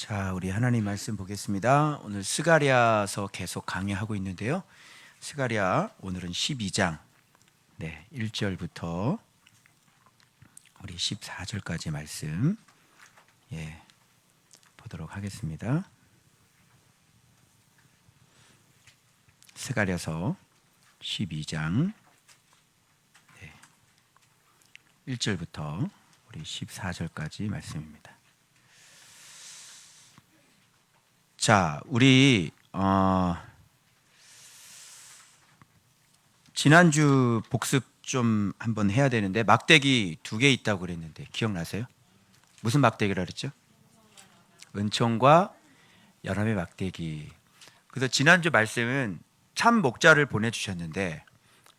자, 우리 하나님 말씀 보겠습니다. 오늘 스가랴서 계속 강의하고 있는데요. 스가랴 오늘은 12장 1절부터 우리 14절까지 말씀 보도록 하겠습니다. 스가랴서 12장 1절부터 우리 14절까지 말씀입니다. 자, 우리 지난주 복습 좀 한번 해야 되는데 막대기 2개 있다고 그랬는데 기억나세요? 무슨 막대기라 그랬죠? 은총과 연합의 막대기. 그래서 지난주 말씀은 참 목자를 보내주셨는데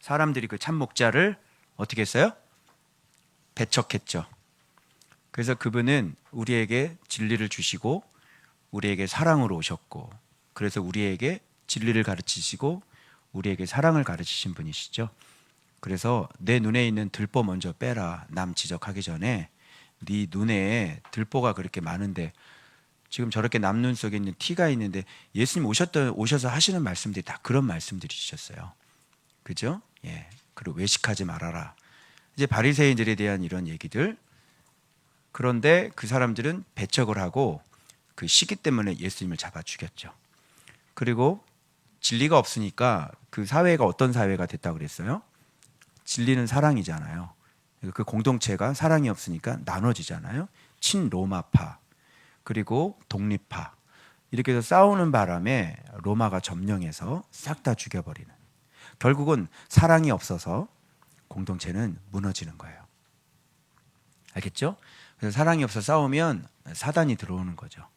사람들이 그 참 목자를 어떻게 했어요? 배척했죠. 그래서 그분은 우리에게 진리를 주시고 우리에게 사랑으로 오셨고, 그래서 우리에게 진리를 가르치시고 우리에게 사랑을 가르치신 분이시죠. 그래서 내 눈에 있는 들보 먼저 빼라. 남 지적하기 전에 네 눈에 들보가 그렇게 많은데 지금 저렇게 남 눈 속에 있는 티가 있는데 예수님 오셔서 하시는 말씀들이 다 그런 말씀들이 주셨어요. 그죠? 예. 그리고 외식하지 말아라. 이제 바리새인들에 대한 이런 얘기들. 그런데 그 사람들은 배척을 하고 그 시기 때문에 예수님을 잡아 죽였죠. 그리고 진리가 없으니까 그 사회가 어떤 사회가 됐다고 그랬어요? 진리는 사랑이잖아요. 그 공동체가 사랑이 없으니까 나눠지잖아요. 친로마파 그리고 독립파 이렇게 해서 싸우는 바람에 로마가 점령해서 싹 다 죽여버리는, 결국은 사랑이 없어서 공동체는 무너지는 거예요. 알겠죠? 그래서 사랑이 없어 싸우면 사단이 들어오는 거죠.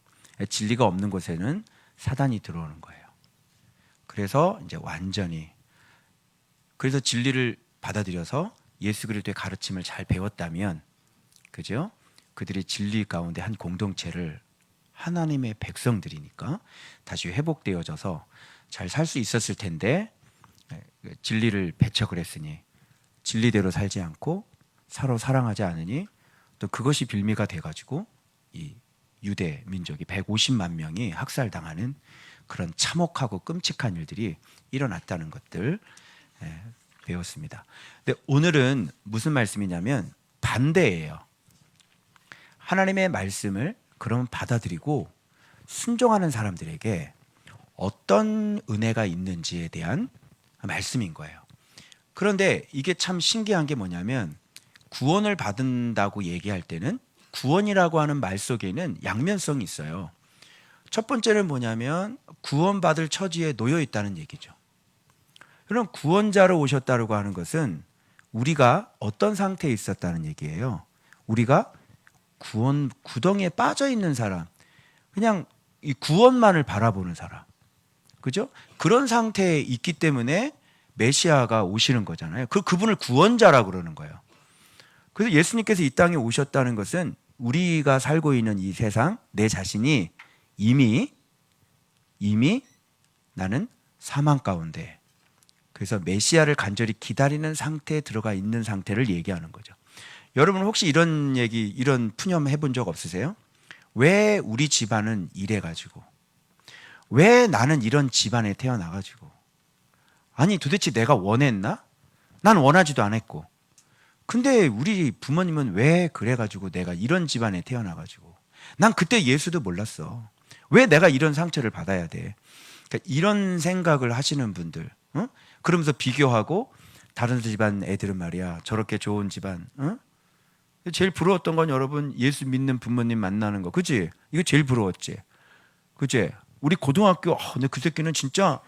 진리가 없는 곳에는 사단이 들어오는 거예요. 그래서 이제 완전히, 그래서 진리를 받아들여서 예수 그리스도의 가르침을 잘 배웠다면, 그죠? 그들이 진리 가운데 한 공동체를, 하나님의 백성들이니까 다시 회복되어져서 잘 살 수 있었을 텐데, 진리를 배척을 했으니, 진리대로 살지 않고 서로 사랑하지 않으니 또 그것이 빌미가 돼가지고 이 유대 민족이 150만 명이 학살당하는 그런 참혹하고 끔찍한 일들이 일어났다는 것들 배웠습니다. 근데 오늘은 무슨 말씀이냐면 반대예요. 하나님의 말씀을 그러면 받아들이고 순종하는 사람들에게 어떤 은혜가 있는지에 대한 말씀인 거예요. 그런데 이게 참 신기한 게 뭐냐면 구원을 받는다고 얘기할 때는 구원이라고 하는 말 속에는 양면성이 있어요. 첫 번째는 뭐냐면 구원받을 처지에 놓여 있다는 얘기죠. 그럼 구원자로 오셨다고 하는 것은 우리가 어떤 상태에 있었다는 얘기예요. 우리가 구원 구덩이에 빠져 있는 사람, 그냥 이 구원만을 바라보는 사람, 그죠? 그런 상태에 있기 때문에 메시아가 오시는 거잖아요. 그분을 구원자라고 그러는 거예요. 그래서 예수님께서 이 땅에 오셨다는 것은 우리가 살고 있는 이 세상, 내 자신이 이미 나는 사망 가운데, 그래서 메시아를 간절히 기다리는 상태에 들어가 있는 상태를 얘기하는 거죠. 여러분 혹시 이런 얘기, 이런 푸념 해본 적 없으세요? 왜 우리 집안은 이래가지고, 왜 나는 이런 집안에 태어나가지고, 아니 도대체 내가 원했나? 난 원하지도 않았고, 근데 우리 부모님은 왜 그래가지고 내가 이런 집안에 태어나가지고, 난 그때 예수도 몰랐어. 왜 내가 이런 상처를 받아야 돼? 그러니까 이런 생각을 하시는 분들, 그러면서 비교하고 다른 집안 애들은 말이야 저렇게 좋은 집안, 제일 부러웠던 건 여러분 예수 믿는 부모님 만나는 거, 그치? 이거 제일 부러웠지, 그치? 우리 고등학교, 근데 그 새끼는 진짜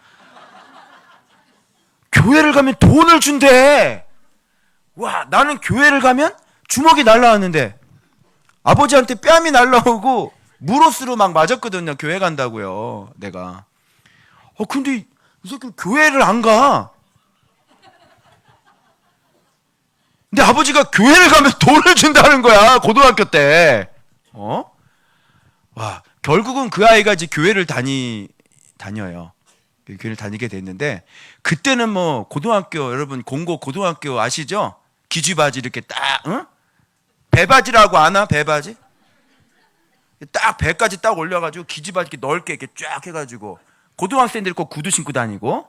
교회를 가면 돈을 준대. 와, 나는 교회를 가면 주먹이 날라왔는데 아버지한테 뺨이 날라오고 무로스로 막 맞았거든요. 교회 간다고요, 내가. 근데 이 새끼 교회를 안 가. 근데 아버지가 교회를 가면 돈을 준다는 거야, 고등학교 때. 와, 결국은 그 아이가 이제 교회를 다녀요. 교회를 다니게 됐는데, 그때는 뭐 고등학교, 여러분 공고 고등학교 아시죠? 기쥐바지 이렇게 딱, 배바지라고 아나? 배바지? 딱 배까지 딱 올려가지고 기지바 이렇게 넓게 이렇게 쫙 해가지고 고등학생들이 꼭 구두 신고 다니고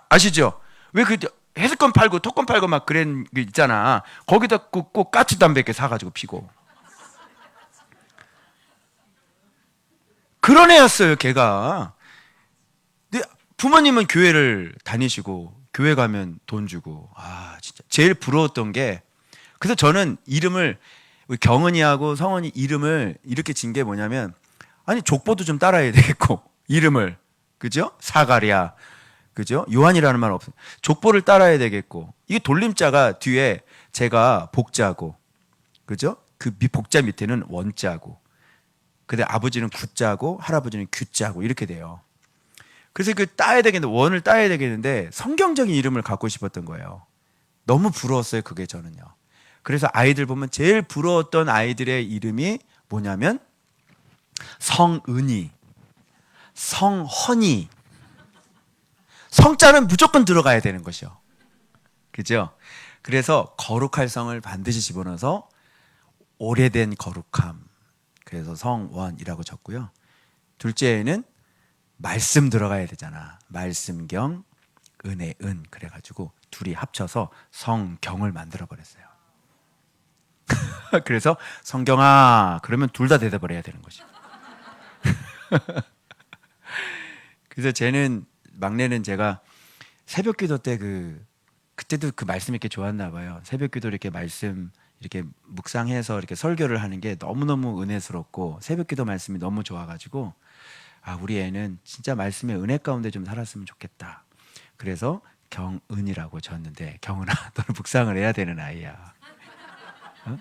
아시죠? 왜 그 해수권 팔고 토권 팔고 막 그런 게 있잖아. 거기다 꼭 까치 담배 이렇게 사가지고 피고 그런 애였어요, 걔가. 근데 부모님은 교회를 다니시고 교회 가면 돈 주고 진짜 제일 부러웠던 게 그래서 저는 이름을 우리 경은이하고 성은이 이름을 이렇게 진 게 뭐냐면 아니 족보도 좀 따라야 되겠고 이름을 그죠? 사가랴 그죠? 요한이라는 말 없어. 족보를 따라야 되겠고 이게 돌림자가 뒤에 제가 복자고 그죠? 그 복자 밑에는 원자고 근데 아버지는 구자고 할아버지는 규자고 이렇게 돼요. 그래서 그 따야 되겠는데 원을 따야 되겠는데 성경적인 이름을 갖고 싶었던 거예요. 너무 부러웠어요, 그게 저는요. 그래서 아이들 보면 제일 부러웠던 아이들의 이름이 뭐냐면 성은이, 성헌이. 성자는 무조건 들어가야 되는 것이요. 그죠? 그래서 거룩할 성을 반드시 집어넣어서 오래된 거룩함. 그래서 성원이라고 적고요. 둘째에는 말씀 들어가야 되잖아. 말씀경, 은혜, 은. 그래가지고 둘이 합쳐서 성경을 만들어 버렸어요. 그래서 성경아 그러면 둘 다 대답을 해야 되는 거죠. 그래서 쟤는 막내는 제가 새벽 기도 때 그때도 그 말씀 이렇게 좋았나 봐요. 새벽 기도 이렇게 말씀 이렇게 묵상해서 이렇게 설교를 하는 게 너무너무 은혜스럽고 새벽 기도 말씀이 너무 좋아가지고 우리 애는 진짜 말씀의 은혜 가운데 좀 살았으면 좋겠다. 그래서 경은이라고 졌는데 경은아 너는 묵상을 해야 되는 아이야.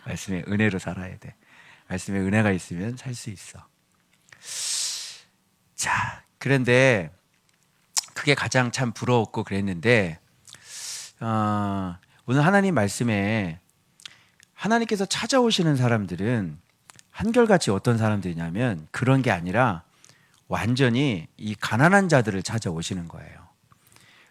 말씀의 은혜로 살아야 돼. 말씀의 은혜가 있으면 살 수 있어. 자, 그런데 그게 가장 참 부러웠고 그랬는데 오늘 하나님 말씀에 하나님께서 찾아오시는 사람들은 한결같이 어떤 사람들이냐면 그런 게 아니라 완전히 이 가난한 자들을 찾아오시는 거예요.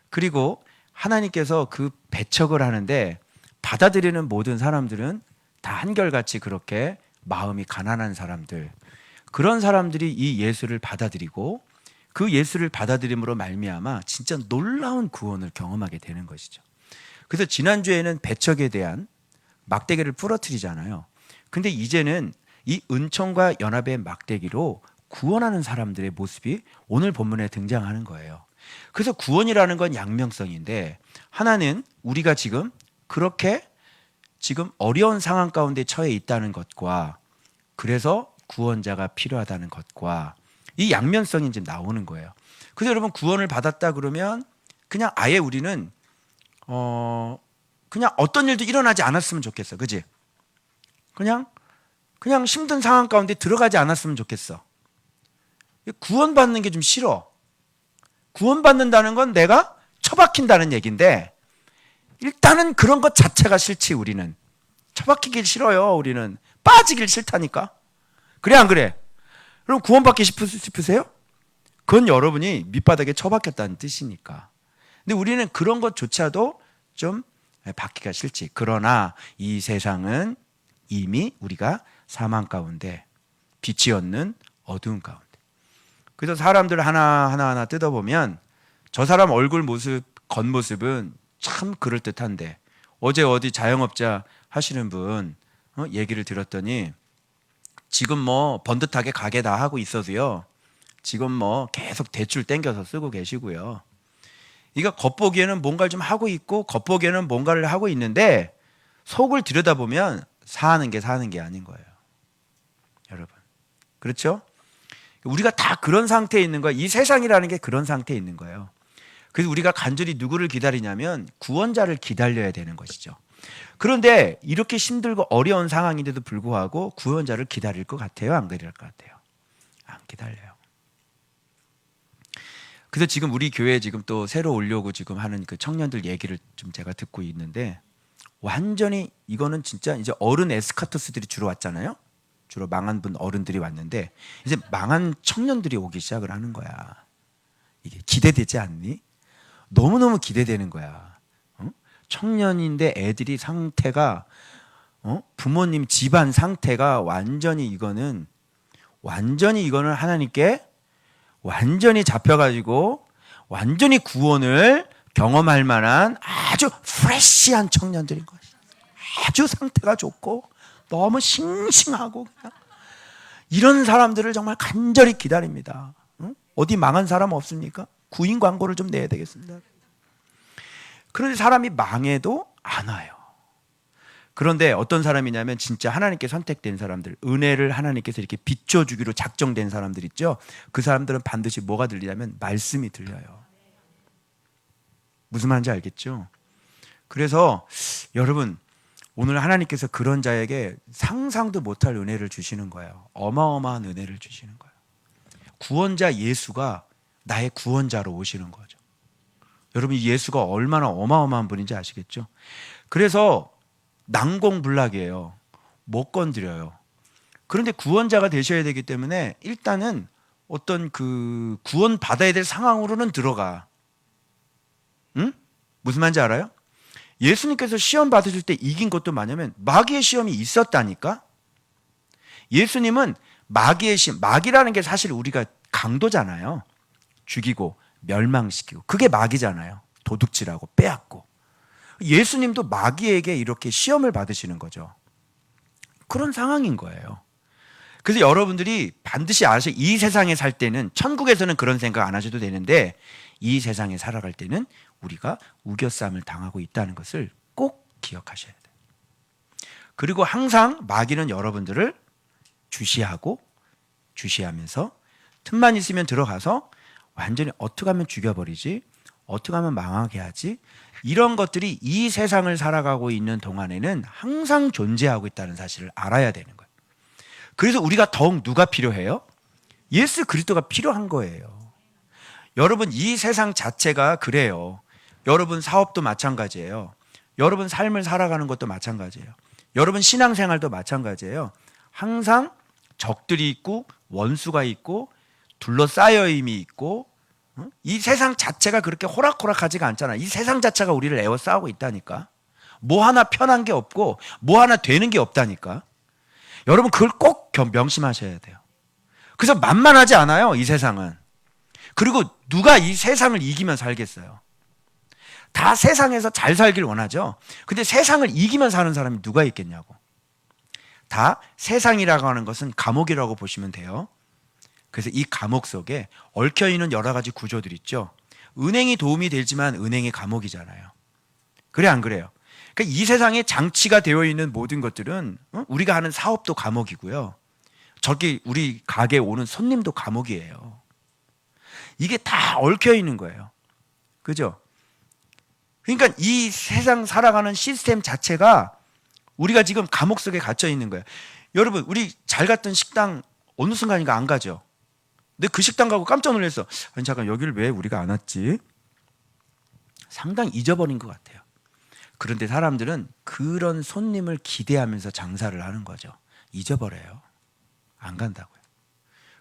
그리고 하나님께서 그 배척을 하는데 받아들이는 모든 사람들은 다 한결같이 그렇게 마음이 가난한 사람들, 그런 사람들이 이 예수를 받아들이고 그 예수를 받아들임으로 말미암아 진짜 놀라운 구원을 경험하게 되는 것이죠. 그래서 지난주에는 배척에 대한 막대기를 부러뜨리잖아요. 근데 이제는 이 은총과 연합의 막대기로 구원하는 사람들의 모습이 오늘 본문에 등장하는 거예요. 그래서 구원이라는 건 양면성인데 하나는 우리가 지금 그렇게 지금 어려운 상황 가운데 처해 있다는 것과 그래서 구원자가 필요하다는 것과 이 양면성이 지금 나오는 거예요. 그래서 여러분 구원을 받았다 그러면 그냥 아예 우리는 그냥 어떤 일도 일어나지 않았으면 좋겠어. 그지? 그냥 힘든 상황 가운데 들어가지 않았으면 좋겠어. 구원받는 게 좀 싫어. 구원받는다는 건 내가 처박힌다는 얘기인데 일단은 그런 것 자체가 싫지. 우리는 처박히길 싫어요. 우리는 빠지길 싫다니까. 그래 안 그래? 그럼 구원받기 싶으세요? 그건 여러분이 밑바닥에 처박혔다는 뜻이니까. 근데 우리는 그런 것조차도 좀 받기가 싫지. 그러나 이 세상은 이미 우리가 사망 가운데 빛이 없는 어두운 가운데. 그래서 사람들 하나하나 뜯어보면 저 사람 얼굴 모습, 겉모습은 참 그럴듯한데 어제 어디 자영업자 하시는 분 얘기를 들었더니 지금 뭐 번듯하게 가게 다 하고 있어도요. 지금 뭐 계속 대출 땡겨서 쓰고 계시고요. 이거 겉보기에는 뭔가를 좀 하고 있고 겉보기에는 뭔가를 하고 있는데 속을 들여다보면 사는 게 아닌 거예요. 여러분. 그렇죠? 우리가 다 그런 상태에 있는 거예요. 이 세상이라는 게 그런 상태에 있는 거예요. 그래서 우리가 간절히 누구를 기다리냐면 구원자를 기다려야 되는 것이죠. 그런데 이렇게 힘들고 어려운 상황인데도 불구하고 구원자를 기다릴 것 같아요? 안 기다릴 것 같아요? 안 기다려요. 그래서 지금 우리 교회에 지금 또 새로 오려고 지금 하는 그 청년들 얘기를 좀 제가 듣고 있는데 완전히 이거는 진짜 이제 어른 에스카토스들이 주로 왔잖아요. 주로 망한 분 어른들이 왔는데 이제 망한 청년들이 오기 시작을 하는 거야. 이게 기대되지 않니? 너무너무 기대되는 거야. 청년인데 애들이 상태가 부모님 집안 상태가 완전히 이거는 하나님께 완전히 잡혀가지고 완전히 구원을 경험할 만한 아주 프레시한 청년들인 거예요. 아주 상태가 좋고 너무 싱싱하고 그냥 이런 사람들을 정말 간절히 기다립니다. 어디 망한 사람 없습니까? 구인 광고를 좀 내야 되겠습니다. 그런데 사람이 망해도 안 와요. 그런데 어떤 사람이냐면 진짜 하나님께 선택된 사람들, 은혜를 하나님께서 이렇게 비춰주기로 작정된 사람들 있죠. 그 사람들은 반드시 뭐가 들리냐면 말씀이 들려요. 무슨 말인지 알겠죠? 그래서 여러분, 오늘 하나님께서 그런 자에게 상상도 못할 은혜를 주시는 거예요. 어마어마한 은혜를 주시는 거예요. 구원자 예수가 나의 구원자로 오시는 거죠. 여러분, 이 예수가 얼마나 어마어마한 분인지 아시겠죠? 그래서 난공불락이에요. 못 건드려요. 그런데 구원자가 되셔야 되기 때문에 일단은 어떤 그 구원 받아야 될 상황으로는 들어가. 응? 무슨 말인지 알아요? 예수님께서 시험 받으실 때 이긴 것도 뭐냐면 마귀의 시험이 있었다니까. 예수님은 마귀의 시험, 마귀라는 게 사실 우리가 강도잖아요. 죽이고 멸망시키고 그게 마귀잖아요. 도둑질하고 빼앗고. 예수님도 마귀에게 이렇게 시험을 받으시는 거죠. 그런 상황인 거예요. 그래서 여러분들이 반드시 아셔야, 이 세상에 살 때는, 천국에서는 그런 생각 안 하셔도 되는데 이 세상에 살아갈 때는 우리가 우겨쌈을 당하고 있다는 것을 꼭 기억하셔야 돼요. 그리고 항상 마귀는 여러분들을 주시하면서 틈만 있으면 들어가서 완전히 어떻게 하면 죽여버리지, 어떻게 하면 망하게 하지, 이런 것들이 이 세상을 살아가고 있는 동안에는 항상 존재하고 있다는 사실을 알아야 되는 거예요. 그래서 우리가 더욱 누가 필요해요? 예수 그리스도가 필요한 거예요. 여러분, 이 세상 자체가 그래요. 여러분 사업도 마찬가지예요. 여러분 삶을 살아가는 것도 마찬가지예요. 여러분 신앙생활도 마찬가지예요. 항상 적들이 있고 원수가 있고 둘러싸여임이 있고, 이 세상 자체가 그렇게 호락호락하지가 않잖아. 이 세상 자체가 우리를 에워싸고 있다니까. 뭐 하나 편한 게 없고 뭐 하나 되는 게 없다니까. 여러분 그걸 꼭 명심하셔야 돼요. 그래서 만만하지 않아요, 이 세상은. 그리고 누가 이 세상을 이기면 살겠어요? 다 세상에서 잘 살길 원하죠. 근데 세상을 이기면 사는 사람이 누가 있겠냐고. 다 세상이라고 하는 것은 감옥이라고 보시면 돼요. 그래서 이 감옥 속에 얽혀있는 여러 가지 구조들 있죠. 은행이 도움이 되지만 은행이 감옥이잖아요. 그래 안 그래요? 그러니까 이 세상에 장치가 되어 있는 모든 것들은, 우리가 하는 사업도 감옥이고요. 저기 우리 가게에 오는 손님도 감옥이에요. 이게 다 얽혀있는 거예요. 그죠? 그러니까 이 세상 살아가는 시스템 자체가 우리가 지금 감옥 속에 갇혀 있는 거예요. 여러분, 우리 잘 갔던 식당 어느 순간인가 안 가죠? 근데 그 식당 가고 깜짝 놀랐어. 아니 잠깐, 여기를 왜 우리가 안 왔지? 상당히 잊어버린 것 같아요. 그런데 사람들은 그런 손님을 기대하면서 장사를 하는 거죠. 잊어버려요. 안 간다고요.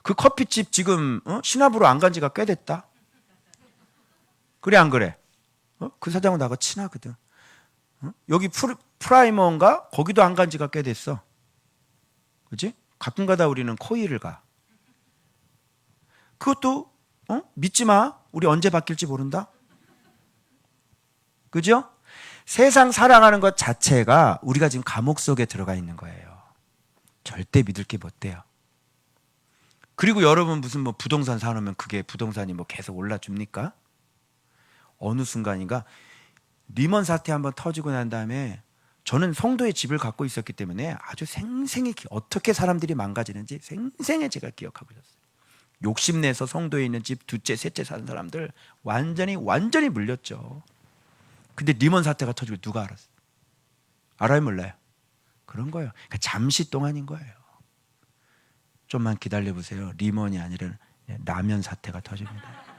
그 커피집 지금 신압으로 안 간 지가 꽤 됐다. 그래 안 그래? 그 사장은 나하고 친하거든. 여기 프라이머인가? 거기도 안 간 지가 꽤 됐어. 그치? 가끔가다 우리는 코이를 가. 그것도 믿지 마. 우리 언제 바뀔지 모른다. 그죠? 세상 살아가는 것 자체가 우리가 지금 감옥 속에 들어가 있는 거예요. 절대 믿을 게 못 돼요. 그리고 여러분 무슨 뭐 부동산 사놓으면 그게 부동산이 뭐 계속 올라줍니까? 어느 순간인가 리먼 사태 한번 터지고 난 다음에, 저는 송도에 집을 갖고 있었기 때문에 아주 생생히 어떻게 사람들이 망가지는지 생생히 제가 기억하고 있었어요. 욕심내서 송도에 있는 집 두채 셋째 사는 사람들 완전히 물렸죠. 근데 리먼 사태가 터지고 누가 알았어요? 알아요 몰라요? 그런 거예요. 그러니까 잠시 동안인 거예요. 좀만 기다려보세요. 리먼이 아니라 라면 사태가 터집니다.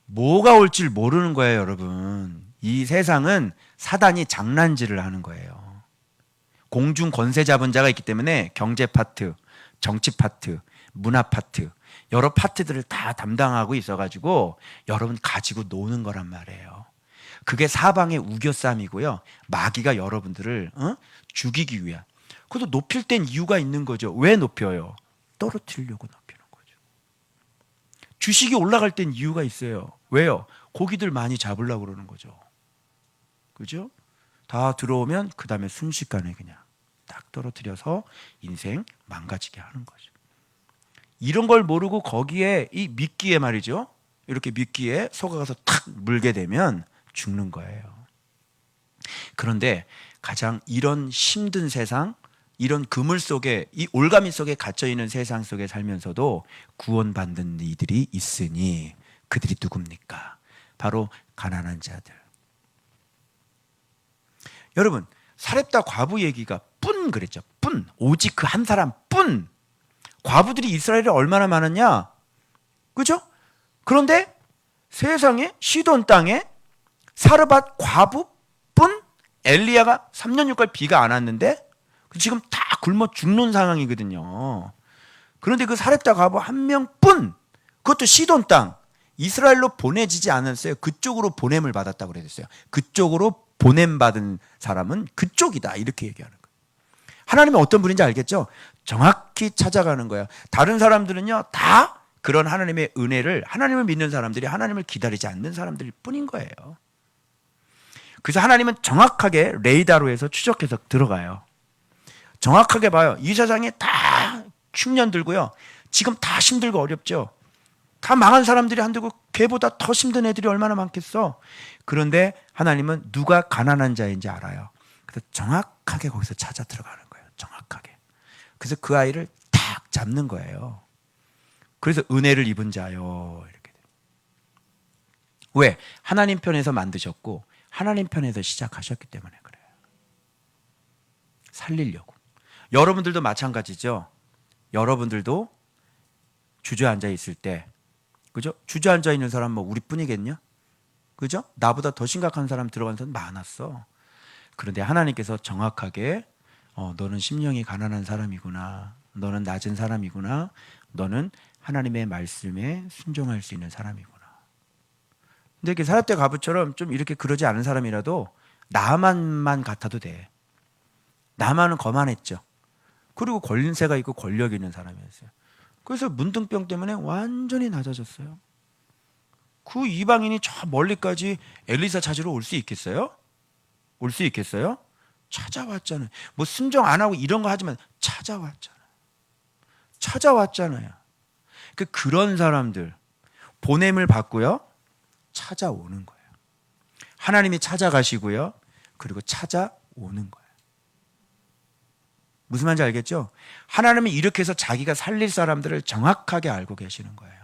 뭐가 올지 모르는 거예요, 여러분. 이 세상은 사단이 장난질을 하는 거예요. 공중 권세 잡은 자가 있기 때문에 경제 파트, 정치 파트, 문화 파트, 여러 파트들을 다 담당하고 있어가지고 여러분 가지고 노는 거란 말이에요. 그게 사방의 우겨쌈이고요. 마귀가 여러분들을 죽이기 위한. 그것도 높일 땐 이유가 있는 거죠. 왜 높여요? 떨어뜨리려고 높이는 거죠. 주식이 올라갈 땐 이유가 있어요. 왜요? 고기들 많이 잡으려고 그러는 거죠. 그죠? 다 들어오면 그 다음에 순식간에 그냥 딱 떨어뜨려서 인생 망가지게 하는 거죠. 이런 걸 모르고 거기에 이 미끼에 말이죠. 이렇게 미끼에 속아가서 탁 물게 되면 죽는 거예요. 그런데 가장 이런 힘든 세상, 이런 그물 속에, 이 올가미 속에 갇혀있는 세상 속에 살면서도 구원받는 이들이 있으니 그들이 누굽니까? 바로 가난한 자들. 여러분, 사렙다 과부 얘기가 뿐 그랬죠. 뿐. 오직 그 한 사람 뿐. 과부들이 이스라엘에 얼마나 많았냐? 그죠? 그런데 세상에 시돈 땅에 사르밧 과부뿐 엘리야가 3년 6개월 비가 안 왔는데 지금 다 굶어 죽는 상황이거든요. 그런데 그 사렙다 과부 한 명뿐, 그것도 시돈 땅, 이스라엘로 보내지지 않았어요. 그쪽으로 보냄을 받았다고 그랬어요. 그쪽으로 보냄받은 사람은 그쪽이다 이렇게 얘기하는 거예요. 하나님은 어떤 분인지 알겠죠? 정확히 찾아가는 거예요. 다른 사람들은요 다 그런 하나님의 은혜를, 하나님을 믿는 사람들이 하나님을 기다리지 않는 사람들일 뿐인 거예요. 그래서 하나님은 정확하게 레이더로 해서 추적해서 들어가요. 정확하게 봐요. 이 세상에 다 흉년 들고요. 지금 다 힘들고 어렵죠. 다 망한 사람들이 한두고 걔보다 더 힘든 애들이 얼마나 많겠어. 그런데 하나님은 누가 가난한 자인지 알아요. 그래서 정확하게 거기서 찾아 들어가는 거예요. 정확하게. 그래서 그 아이를 탁 잡는 거예요. 그래서 은혜를 입은 자요 이렇게. 왜? 하나님 편에서 만드셨고 하나님 편에서 시작하셨기 때문에 그래요. 살리려고. 여러분들도 마찬가지죠. 여러분들도 주저앉아 있을 때, 그죠? 주저앉아 있는 사람 뭐 우리뿐이겠냐? 그죠? 나보다 더 심각한 사람 들어간 사람 많았어. 그런데 하나님께서 정확하게 너는 심령이 가난한 사람이구나. 너는 낮은 사람이구나. 너는 하나님의 말씀에 순종할 수 있는 사람이구나. 근데 이렇게 사렙다 과부처럼 좀 이렇게 그러지 않은 사람이라도 나만만 같아도 돼. 나만은 거만했죠. 그리고 권세가 있고 권력이 있는 사람이었어요. 그래서 문둥병 때문에 완전히 낮아졌어요. 그 이방인이 저 멀리까지 엘리사 찾으러 올 수 있겠어요? 올 수 있겠어요? 찾아왔잖아요. 뭐 순종 안 하고 이런 거 하지만 찾아왔잖아요. 찾아왔잖아요. 그런 사람들 보냄을 받고요. 찾아오는 거예요. 하나님이 찾아가시고요. 그리고 찾아오는 거예요. 무슨 말인지 알겠죠? 하나님은 이렇게 해서 자기가 살릴 사람들을 정확하게 알고 계시는 거예요.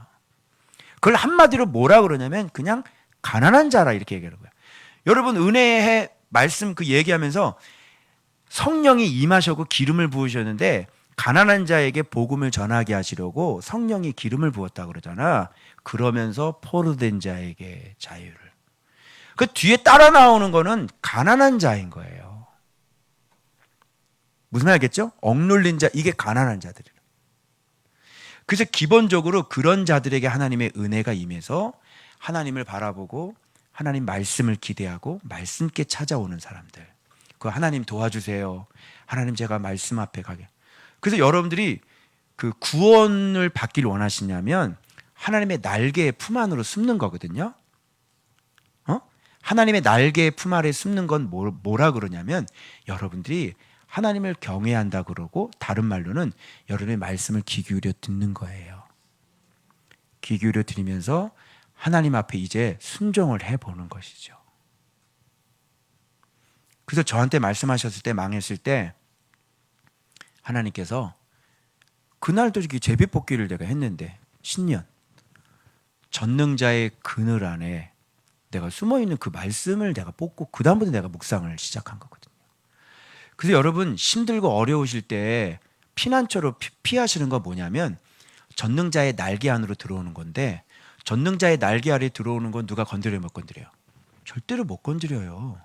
그걸 한마디로 뭐라 그러냐면 그냥 가난한 자라 이렇게 얘기하는 거예요. 여러분 은혜의 말씀 그 얘기하면서 성령이 임하셔고 기름을 부으셨는데 가난한 자에게 복음을 전하게 하시려고 성령이 기름을 부었다고 그러잖아. 그러면서 포로된 자에게 자유를. 그 뒤에 따라 나오는 거는 가난한 자인 거예요. 무슨 말 알겠죠? 억눌린 자, 이게 가난한 자들이에요. 그래서 기본적으로 그런 자들에게 하나님의 은혜가 임해서 하나님을 바라보고 하나님 말씀을 기대하고 말씀께 찾아오는 사람들. 그 하나님 도와주세요. 하나님 제가 말씀 앞에 가게. 그래서 여러분들이 그 구원을 받길 원하시냐면 하나님의 날개의 품 안으로 숨는 거거든요. 하나님의 날개의 품 아래 숨는 건 뭐라 그러냐면 여러분들이 하나님을 경외한다 그러고 다른 말로는 여러분의 말씀을 귀 기울여 듣는 거예요. 귀 기울여 들으면서 하나님 앞에 이제 순종을 해보는 것이죠. 그래서 저한테 말씀하셨을 때 망했을 때 하나님께서 그날도 제비뽑기를 내가 했는데 신년 전능자의 그늘 안에 내가 숨어있는 그 말씀을 내가 뽑고 그 다음부터 내가 묵상을 시작한 거거든요. 그래서 여러분 힘들고 어려우실 때 피난처로 피하시는 건 뭐냐면 전능자의 날개 안으로 들어오는 건데 전능자의 날개 아래 들어오는 건 누가 건드려요? 못 건드려요? 절대로 못 건드려요.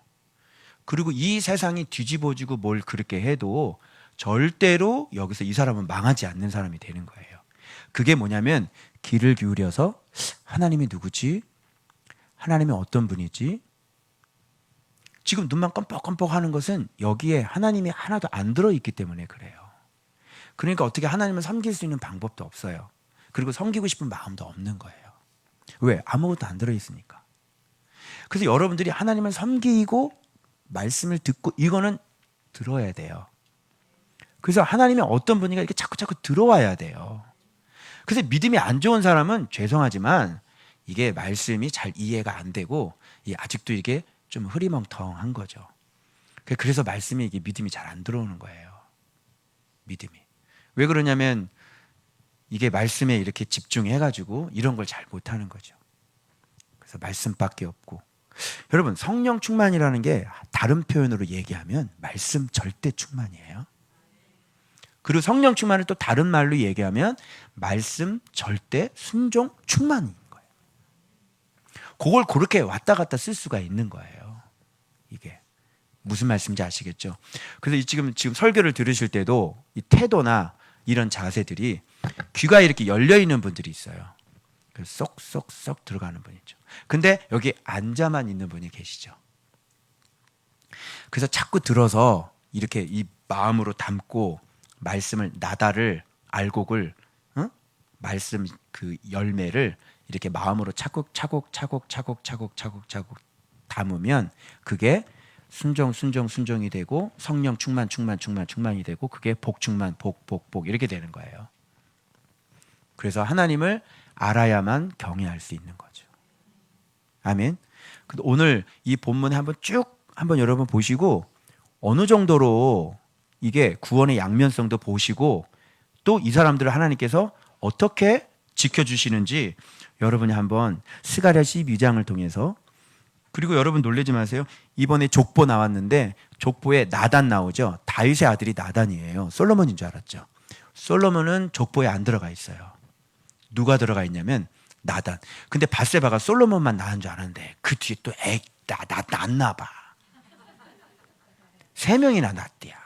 그리고 이 세상이 뒤집어지고 뭘 그렇게 해도 절대로 여기서 이 사람은 망하지 않는 사람이 되는 거예요. 그게 뭐냐면 귀를 기울여서 하나님이 누구지? 하나님이 어떤 분이지? 지금 눈만 껌뻑껌뻑 하는 것은 여기에 하나님이 하나도 안 들어있기 때문에 그래요. 그러니까 어떻게 하나님을 섬길 수 있는 방법도 없어요. 그리고 섬기고 싶은 마음도 없는 거예요. 왜? 아무것도 안 들어있으니까. 그래서 여러분들이 하나님을 섬기고 말씀을 듣고 이거는 들어야 돼요. 그래서 하나님이 어떤 분이가 이렇게 자꾸 들어와야 돼요. 그래서 믿음이 안 좋은 사람은 죄송하지만 이게 말씀이 잘 이해가 안 되고 아직도 이게 좀 흐리멍텅한 거죠. 그래서 말씀이 이게 믿음이 잘 안 들어오는 거예요. 믿음이. 왜 그러냐면 이게 말씀에 이렇게 집중해가지고 이런 걸 잘 못하는 거죠. 그래서 말씀밖에 없고. 여러분 성령 충만이라는 게 다른 표현으로 얘기하면 말씀 절대 충만이에요. 그리고 성령 충만을 또 다른 말로 얘기하면 말씀 절대 순종 충만인 거예요. 그걸 그렇게 왔다 갔다 쓸 수가 있는 거예요. 이게 무슨 말씀인지 아시겠죠? 그래서 지금 설교를 들으실 때도 이 태도나 이런 자세들이 귀가 이렇게 열려 있는 분들이 있어요. 그래서 쏙쏙쏙 들어가는 분이죠. 근데 여기 앉아만 있는 분이 계시죠. 그래서 자꾸 들어서 이렇게 이 마음으로 담고 말씀을 나다를 알곡을 말씀 그 열매를 이렇게 마음으로 차곡차곡 담으면 그게 순종이 되고 성령 충만이 되고 그게 복충만 복 이렇게 되는 거예요. 그래서 하나님을 알아야만 경외할 수 있는 거죠. 아멘. 오늘 이 본문 한번 여러분 보시고 어느 정도로 이게 구원의 양면성도 보시고 또 이 사람들을 하나님께서 어떻게 지켜주시는지 여러분이 한번 스가랴 12장을 통해서 그리고 여러분 놀라지 마세요. 이번에 족보 나왔는데 족보에 나단 나오죠. 다윗의 아들이 나단이에요. 솔로몬인 줄 알았죠. 솔로몬은 족보에 안 들어가 있어요. 누가 들어가 있냐면 나단. 근데 밧세바가 솔로몬만 낳은 줄 알았는데 그 뒤에 또 낳나 봐. 3명이나 낳았대야.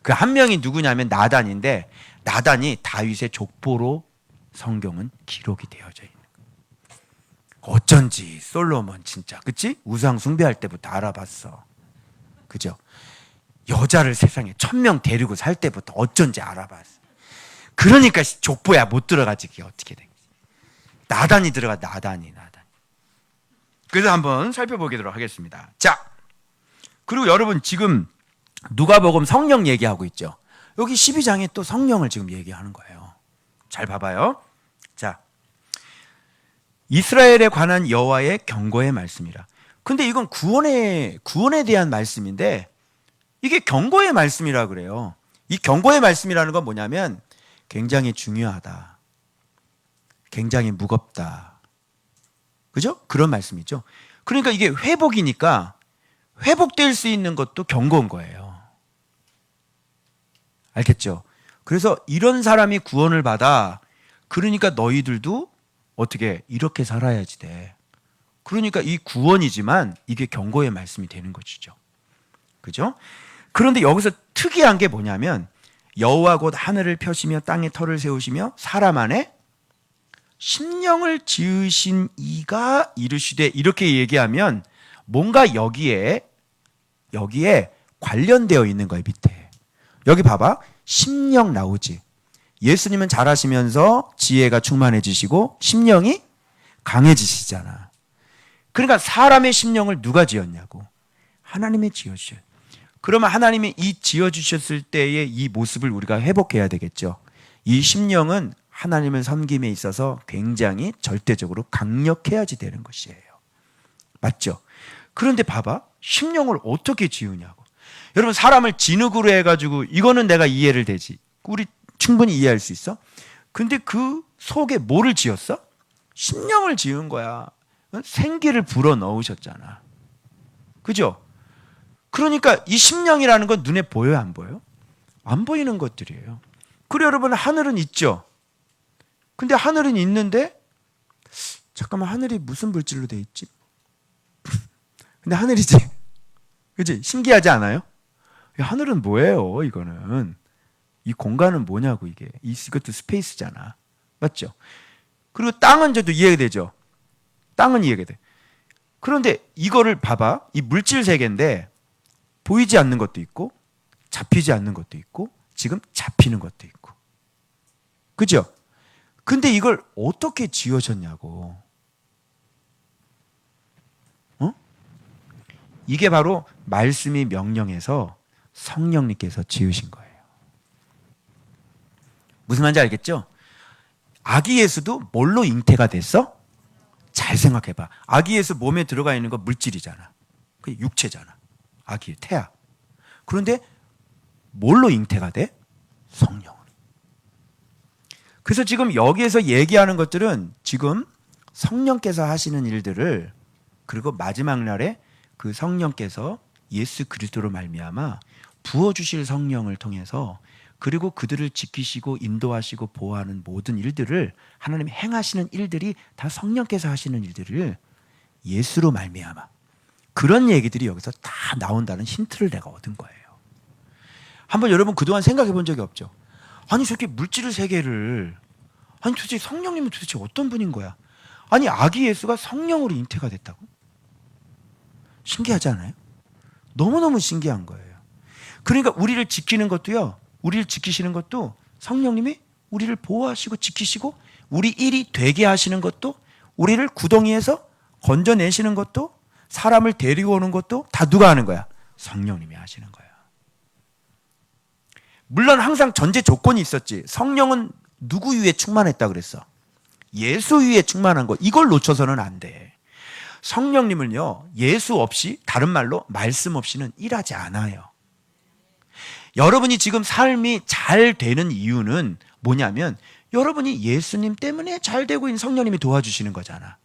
그 한 명이 누구냐면 나단인데 나단이 다윗의 족보로 성경은 기록이 되어져 있는 거예요. 어쩐지 솔로몬 진짜 그치? 우상 숭배할 때부터 알아봤어. 그죠? 여자를 세상에 1000명 데리고 살 때부터 어쩐지 알아봤어. 그러니까 족보야 못 들어가지. 그게 어떻게 돼? 나단이 들어가. 나단이. 그래서 한번 살펴보도록 하겠습니다. 자, 그리고 여러분 지금 누가복음 성령 얘기하고 있죠. 여기 12장에 또 성령을 지금 얘기하는 거예요. 잘 봐봐요. 자, 이스라엘에 관한 여호와의 경고의 말씀이라. 근데 이건 구원에 대한 말씀인데 이게 경고의 말씀이라 그래요. 이 경고의 말씀이라는 건 뭐냐면 굉장히 중요하다. 굉장히 무겁다. 그죠? 그런 말씀이죠. 그러니까 이게 회복이니까 회복될 수 있는 것도 경고인 거예요. 알겠죠? 그래서 이런 사람이 구원을 받아. 그러니까 너희들도 어떻게 이렇게 살아야지 돼. 그러니까 이 구원이지만 이게 경고의 말씀이 되는 것이죠. 그죠? 그런데 여기서 특이한 게 뭐냐면 여호와 곧 하늘을 펴시며 땅에 터를 세우시며 사람 안에 심령을 지으신 이가 이르시되 이렇게 얘기하면 뭔가 여기에 관련되어 있는 거예요. 밑에 여기 봐봐. 심령 나오지. 예수님은 잘하시면서 지혜가 충만해지시고 심령이 강해지시잖아. 그러니까 사람의 심령을 누가 지었냐고. 하나님이 지어주셔요. 그러면 하나님이 이 지어주셨을 때의 이 모습을 우리가 회복해야 되겠죠. 이 심령은 하나님을 섬김에 있어서 굉장히 절대적으로 강력해야지 되는 것이에요. 맞죠? 그런데 봐봐. 심령을 어떻게 지으냐고. 여러분 사람을 진흙으로 해가지고 이거는 내가 이해를 되지. 우리 충분히 이해할 수 있어. 근데 그 속에 뭐를 지었어? 심령을 지은 거야. 생기를 불어 넣으셨잖아. 그죠? 그러니까 이 심령이라는 건 눈에 보여요, 안 보여요? 안 보이는 것들이에요. 그래 여러분 하늘은 있죠. 근데 하늘은 있는데 잠깐만 하늘이 무슨 물질로 돼 있지? 근데 하늘이지. 그치? 신기하지 않아요? 하늘은 뭐예요? 이거는 이 공간은 뭐냐고. 이것도 스페이스잖아. 맞죠? 그리고 땅은 저도 이해가 되죠. 땅은 이해가 돼. 그런데 이거를 봐봐. 이 물질 세계인데 보이지 않는 것도 있고 잡히지 않는 것도 있고 지금 잡히는 것도 있고. 그죠? 근데 이걸 어떻게 지어졌냐고. 어? 이게 바로 말씀이 명령해서 성령님께서 지으신 거예요. 무슨 말인지 알겠죠? 아기 예수도 뭘로 잉태가 됐어? 잘 생각해봐. 아기 예수 몸에 들어가 있는 거 물질이잖아. 그 육체잖아. 아기 태아. 그런데 뭘로 잉태가 돼? 성령으로. 그래서 지금 여기에서 얘기하는 것들은 지금 성령께서 하시는 일들을, 그리고 마지막 날에 그 성령께서 예수 그리스도로 말미암아 부어주실 성령을 통해서, 그리고 그들을 지키시고 인도하시고 보호하는 모든 일들을, 하나님이 행하시는 일들이 다 성령께서 하시는 일들을 예수로 말미암아, 그런 얘기들이 여기서 다 나온다는 힌트를 내가 얻은 거예요. 한번 여러분 그동안 생각해 본 적이 없죠? 아니 저렇게 물질 세계를, 아니 도대체 성령님은 도대체 어떤 분인 거야? 아니 아기 예수가 성령으로 잉태가 됐다고? 신기하지 않아요? 너무너무 신기한 거예요. 그러니까 우리를 지키는 것도요, 우리를 지키시는 것도 성령님이 우리를 보호하시고 지키시고, 우리 일이 되게 하시는 것도, 우리를 구덩이에서 건져내시는 것도, 사람을 데리고 오는 것도 다 누가 하는 거야? 성령님이 하시는 거야. 물론 항상 전제 조건이 있었지. 성령은 누구 위에 충만했다 그랬어? 예수 위에 충만한 거. 이걸 놓쳐서는 안 돼. 성령님은요, 예수 없이, 다른 말로 말씀 없이는 일하지 않아요. 여러분이 지금 삶이 잘 되는 이유는 뭐냐면, 여러분이 예수님 때문에 잘 되고 있는, 성령님이 도와주시는 거잖아.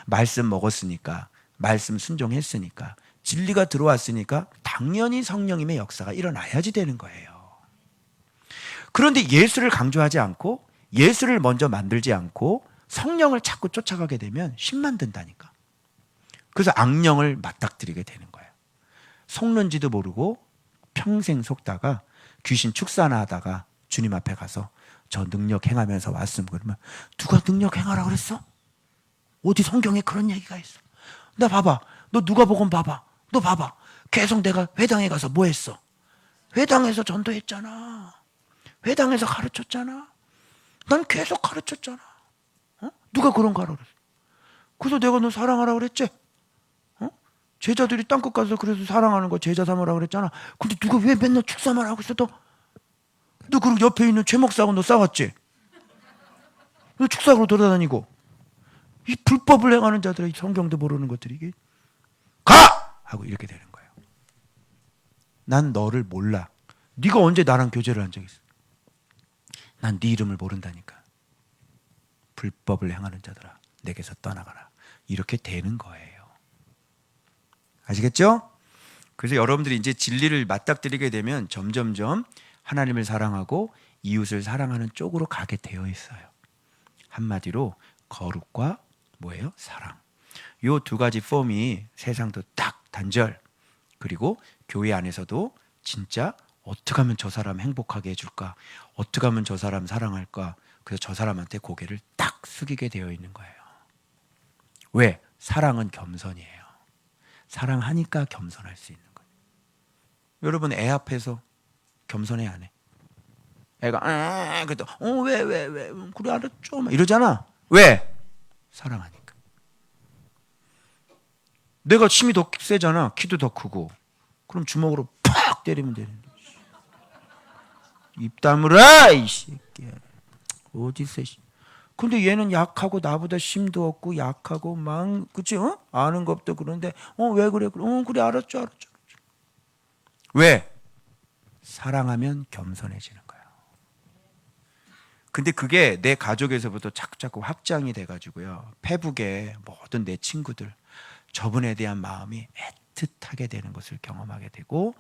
말씀 먹었으니까, 말씀 순종했으니까, 진리가 들어왔으니까 당연히 성령님의 역사가 일어나야지 되는 거예요. 그런데 예수를 강조하지 않고, 예수를 먼저 만들지 않고 성령을 자꾸 쫓아가게 되면 신만 든다니까. 그래서 악령을 맞닥뜨리게 되는 거예요. 속는지도 모르고 평생 속다가 귀신 축사나 하다가 주님 앞에 가서 저 능력 행하면서 왔음. 그러면 누가 능력 행하라 그랬어? 어디 성경에 그런 얘기가 있어? 나 봐봐. 너 누가복음 봐봐. 너 봐봐. 계속 내가 회당에 가서 뭐 했어? 회당에서 전도했잖아. 회당에서 가르쳤잖아. 난 계속 가르쳤잖아. 어? 누가 그런 거 하라 그랬어? 그래서 내가 너 사랑하라 그랬지? 어? 제자들이 땅끝 가서 그래서 사랑하는 거 제자 삼으라 그랬잖아. 근데 누가 왜 맨날 축사만 하고 있어? 너 그리고 옆에 있는 최 목사하고 너 싸웠지? 너 축사하고 돌아다니고. 이 불법을 행하는 자들이 성경도 모르는 것들이 이게 가! 하고 이렇게 되는 거예요. 난 너를 몰라. 네가 언제 나랑 교제를 한 적 있어? 난 네 이름을 모른다니까. 불법을 행하는 자들아, 내게서 떠나가라. 이렇게 되는 거예요. 아시겠죠? 그래서 여러분들이 이제 진리를 맞닥뜨리게 되면 점점점 하나님을 사랑하고 이웃을 사랑하는 쪽으로 가게 되어 있어요. 한마디로 거룩과 뭐예요? 사랑. 요 두 가지 폼이 세상도 딱 단절, 그리고 교회 안에서도 진짜 어떻게 하면 저 사람 행복하게 해줄까? 어떻게 하면 저 사람 사랑할까? 그래서 저 사람한테 고개를 딱 숙이게 되어 있는 거예요. 왜? 사랑은 겸손이에요. 사랑하니까 겸손할 수 있는 거예요. 여러분 애 앞에서 겸손해 안 해? 애가 그래도 왜 그래 알았죠? 막 이러잖아. 왜? 사랑하니까. 내가 힘이 더 세잖아. 키도 더 크고. 그럼 주먹으로 팍 때리면 되는데. 입 다물어 이 새끼야. 어디서. 근데 얘는 약하고 나보다 힘도 없고 약하고 그치? 아는 것도 그런데 왜 그래? 그래 알았죠. 왜? 사랑하면 겸손해지는 거야. 근데 그게 내 가족에서부터 자꾸 확장이 돼가지고요. 페북에 모든 내 친구들, 저분에 대한 마음이 애틋하게 되는 것을 경험하게 되고,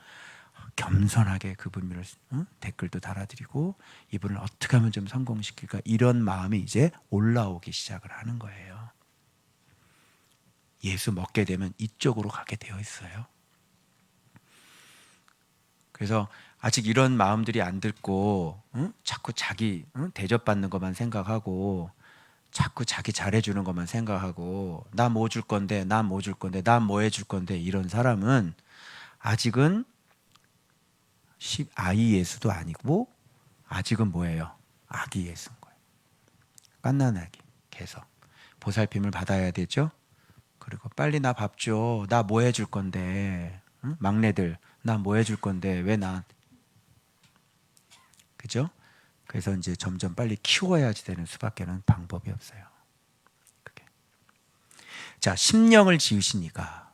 겸손하게 그분을 댓글도 달아드리고, 이분을 어떻게 하면 좀 성공시킬까, 이런 마음이 이제 올라오기 시작을 하는 거예요. 예수 먹게 되면 이쪽으로 가게 되어 있어요. 그래서 아직 이런 마음들이 안 들고 자꾸 자기 대접받는 것만 생각하고 자꾸 자기 잘해주는 것만 생각하고 나 뭐 줄 건데, 나 뭐 줄 건데, 나 뭐 해줄 건데 이런 사람은 아직은 아이 예수도 아니고 아직은 뭐예요? 아기 예수인 거예요. 갓난아기. 계속 보살핌을 받아야 되죠. 그리고 빨리 나 밥 줘. 나 뭐 해줄 건데. 응? 막내들 나 뭐 해줄 건데 왜 나. 그죠? 그래서 이제 점점 빨리 키워야지 되는 수밖에는 방법이 없어요. 그게. 자, 심령을 지으시니까.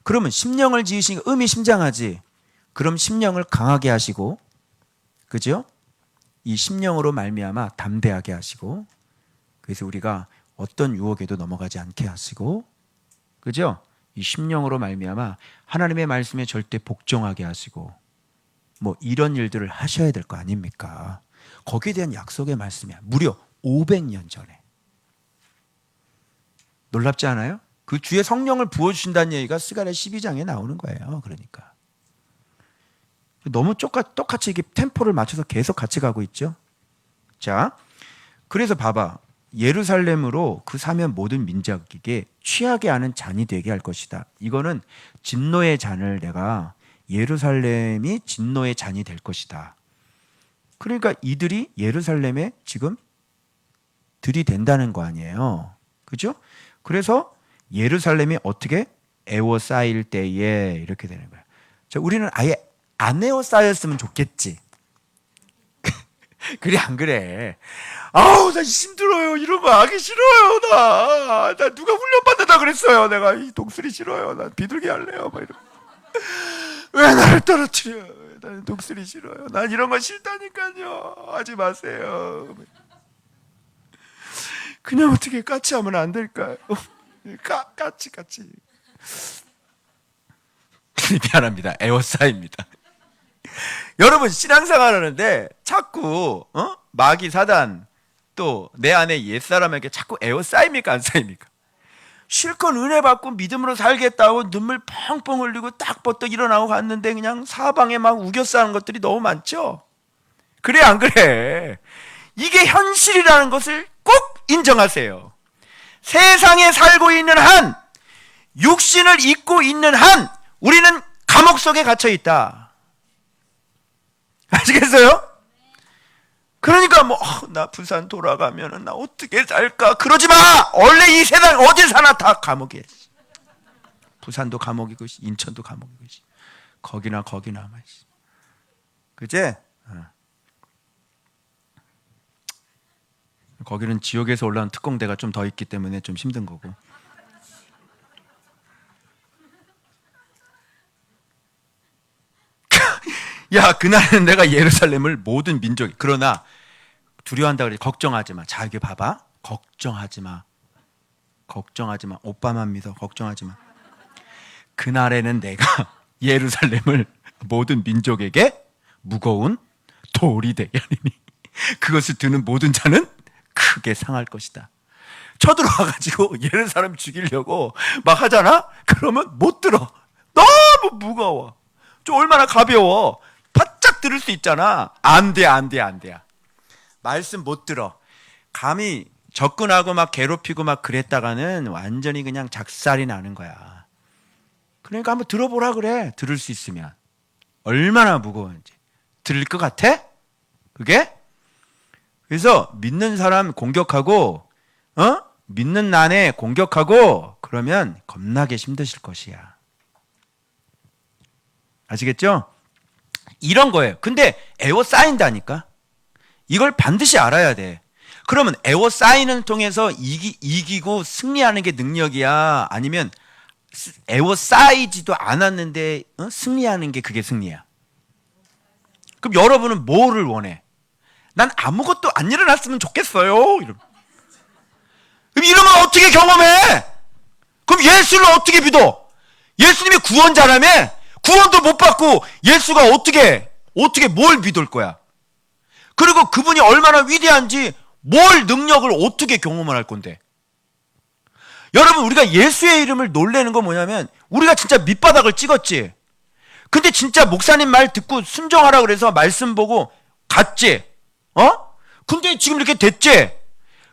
그러면 심령을 지으시니까 의미심장하지. 그럼 심령을 강하게 하시고, 그죠? 이 심령으로 말미암아 담대하게 하시고, 그래서 우리가 어떤 유혹에도 넘어가지 않게 하시고, 그죠? 이 심령으로 말미암아 하나님의 말씀에 절대 복종하게 하시고, 뭐 이런 일들을 하셔야 될 거 아닙니까? 거기에 대한 약속의 말씀이야. 무려 500년 전에. 놀랍지 않아요? 그 주의 성령을 부어주신다는 얘기가 스가랴 12장에 나오는 거예요. 그러니까 너무 똑같이 이게 템포를 맞춰서 계속 같이 가고 있죠. 자, 그래서 봐봐. 예루살렘으로 그 사면 모든 민족에게 취하게 하는 잔이 되게 할 것이다. 이거는 진노의 잔을 내가 예루살렘이 진노의 잔이 될 것이다. 그러니까 이들이 예루살렘에 지금 들이댄다는 거 아니에요. 그죠? 그래서 예루살렘이 어떻게 에워싸일 때에 이렇게 되는 거야. 자, 우리는 아예 안 에워싸였으면 좋겠지. 그래 안 그래? 아우 나 힘들어요. 이런 거 하기 싫어요. 나 누가 훈련받는다 그랬어요. 내가 이 독수리 싫어요. 난 비둘기 할래요. 막 이런. 왜 나를 떨어뜨려? 난 독수리 싫어요. 난 이런 거 싫다니까요. 하지 마세요. 그냥 어떻게 까치하면 안 될까요? 까치. 미안합니다. 에워싸입니다. 여러분 신앙생활 하는데 자꾸 마귀 사단 또 내 안에 옛사람에게 자꾸 에워싸입니까 안 쌓입니까? 실컷 은혜 받고 믿음으로 살겠다고 눈물 펑펑 흘리고 딱 버떡 일어나고 갔는데 그냥 사방에 막 우겨싸는 것들이 너무 많죠. 그래 안 그래? 이게 현실이라는 것을 꼭 인정하세요. 세상에 살고 있는 한, 육신을 입고 있는 한 우리는 감옥 속에 갇혀 있다. 아시겠어요? 그러니까 나 부산 돌아가면은 나 어떻게 살까? 그러지 마. 원래 이 세상 어디 사나 다 감옥이야. 부산도 감옥이고 인천도 감옥이고 거기나 그제? 거기는 지옥에서 올라온 특공대가 좀 더 있기 때문에 좀 힘든 거고. 야, 그날은 내가 예루살렘을 모든 민족이, 그러나 두려워한다 그래. 걱정하지 마. 자, 여기 봐봐. 걱정하지 마. 오빠만 믿어. 걱정하지 마. 그날에는 내가 예루살렘을 모든 민족에게 무거운 돌이 되게 하리니 그것을 드는 모든 자는 크게 상할 것이다. 쳐들어와가지고 예루살렘 죽이려고 막 하잖아? 그러면 못 들어. 너무 무거워. 좀 얼마나 가벼워. 바짝 들을 수 있잖아. 안 돼. 말씀 못 들어. 감히 접근하고 막 괴롭히고 막 그랬다가는 완전히 그냥 작살이 나는 거야. 그러니까 한번 들어보라 그래. 들을 수 있으면. 얼마나 무거운지. 들을 것 같아? 그게? 그래서 믿는 사람 공격하고 믿는 난에 공격하고 그러면 겁나게 힘드실 것이야. 아시겠죠? 이런 거예요. 근데 에워싸인다니까. 이걸 반드시 알아야 돼. 그러면 에워싸이는 통해서 이기고 승리하는 게 능력이야? 아니면 에워싸이지도 않았는데 승리하는 게 그게 승리야? 그럼 여러분은 뭐를 원해? 난 아무것도 안 일어났으면 좋겠어요. 그럼 이러면 어떻게 경험해? 그럼 예수를 어떻게 믿어? 예수님이 구원자라며? 구원도 못 받고 예수가 어떻게 뭘 믿을 거야? 그리고 그분이 얼마나 위대한지 뭘 능력을 어떻게 경험을 할 건데? 여러분 우리가 예수의 이름을 놀래는 건 뭐냐면 우리가 진짜 밑바닥을 찍었지. 근데 진짜 목사님 말 듣고 순종하라 그래서 말씀 보고 갔지. 근데 지금 이렇게 됐지.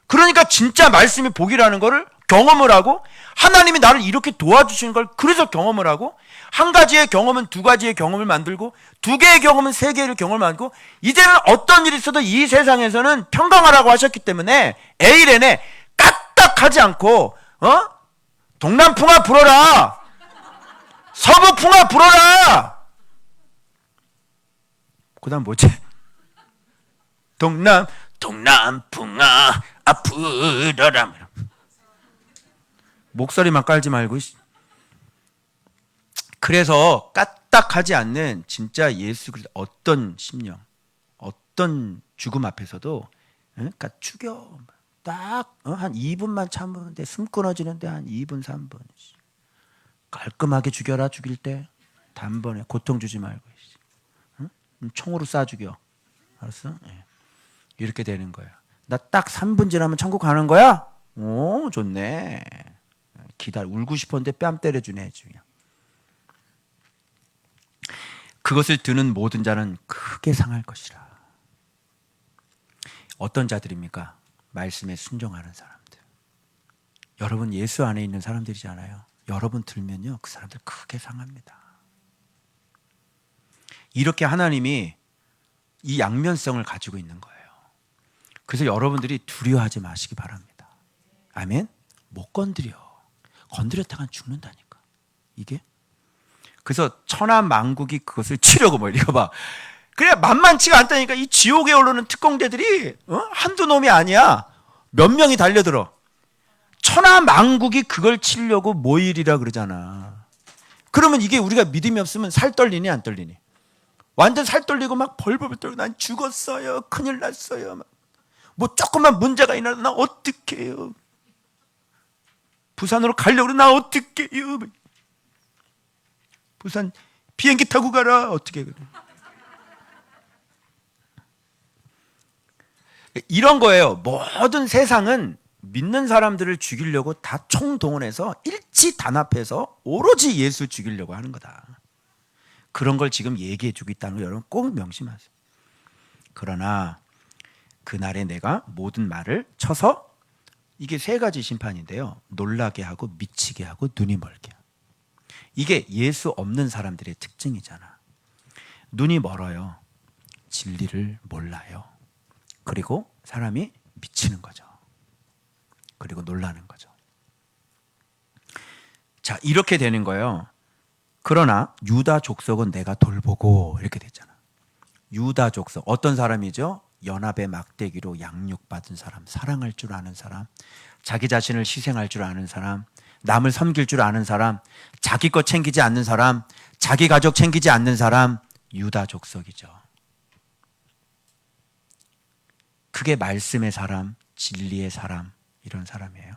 그러니까 진짜 말씀이 복이라는 거를 경험을 하고, 하나님이 나를 이렇게 도와주시는 걸 그래서 경험을 하고, 한 가지의 경험은 두 가지의 경험을 만들고, 두 개의 경험은 세 개의 경험을 만들고, 이제는 어떤 일이 있어도 이 세상에서는 평강하라고 하셨기 때문에 에이렌에 까딱하지 않고, 동남풍아 불어라, 서부풍아 불어라. 그 다음 뭐지? 동남풍아 불어라. 목소리만 깔지 말고. 그래서 까딱하지 않는 진짜 예수 그리스도 어떤 심령, 어떤 죽음 앞에서도 그러니까 죽여. 딱 한 2분만 참으면 돼. 숨 끊어지는데 한 2분 3분 깔끔하게 죽여라. 죽일 때 단번에 고통 주지 말고, 총으로 쏴 죽여. 알았어? 이렇게 되는 거야. 나 딱 3분 지나면 천국 가는 거야? 오, 좋네. 기다려. 울고 싶었는데 뺨 때려주네. 그냥. 그것을 드는 모든 자는 크게 상할 것이라. 어떤 자들입니까? 말씀에 순종하는 사람들. 여러분 예수 안에 있는 사람들이잖아요. 여러분 들면요, 그 사람들 크게 상합니다. 이렇게 하나님이 이 양면성을 가지고 있는 거예요. 그래서 여러분들이 두려워하지 마시기 바랍니다. 아멘? 못 건드려. 건드렸다간 죽는다니까. 이게. 그래서 천하만국이 그것을 치려고 뭐 이거 봐. 그래 만만치가 않다니까. 이 지옥에 오르는 특공대들이 한두 놈이 아니야. 몇 명이 달려들어. 천하만국이 그걸 치려고 모일이라 그러잖아. 그러면 이게 우리가 믿음이 없으면 살 떨리니 안 떨리니? 완전 살 떨리고 막 벌벌 떨고 난 죽었어요. 큰일 났어요. 뭐 조금만 문제가 일어나면 나 어떡해요. 부산으로 가려고 나 어떡해요. 부산 비행기 타고 가라. 어떻게 그래. 이런 거예요. 모든 세상은 믿는 사람들을 죽이려고 다 총동원해서 일치 단합해서 오로지 예수 죽이려고 하는 거다. 그런 걸 지금 얘기해 주고 있다는 거 여러분 꼭 명심하세요. 그러나 그날에 내가 모든 말을 쳐서, 이게 세 가지 심판인데요. 놀라게 하고 미치게 하고 눈이 멀게 하고. 이게 예수 없는 사람들의 특징이잖아. 눈이 멀어요. 진리를 몰라요. 그리고 사람이 미치는 거죠. 그리고 놀라는 거죠. 자, 이렇게 되는 거예요. 그러나 유다 족속은 내가 돌보고, 이렇게 됐잖아. 유다 족속 어떤 사람이죠? 연합의 막대기로 양육받은 사람, 사랑할 줄 아는 사람, 자기 자신을 희생할 줄 아는 사람, 남을 섬길 줄 아는 사람, 자기 것 챙기지 않는 사람, 자기 가족 챙기지 않는 사람, 유다 족속이죠. 그게 말씀의 사람, 진리의 사람, 이런 사람이에요.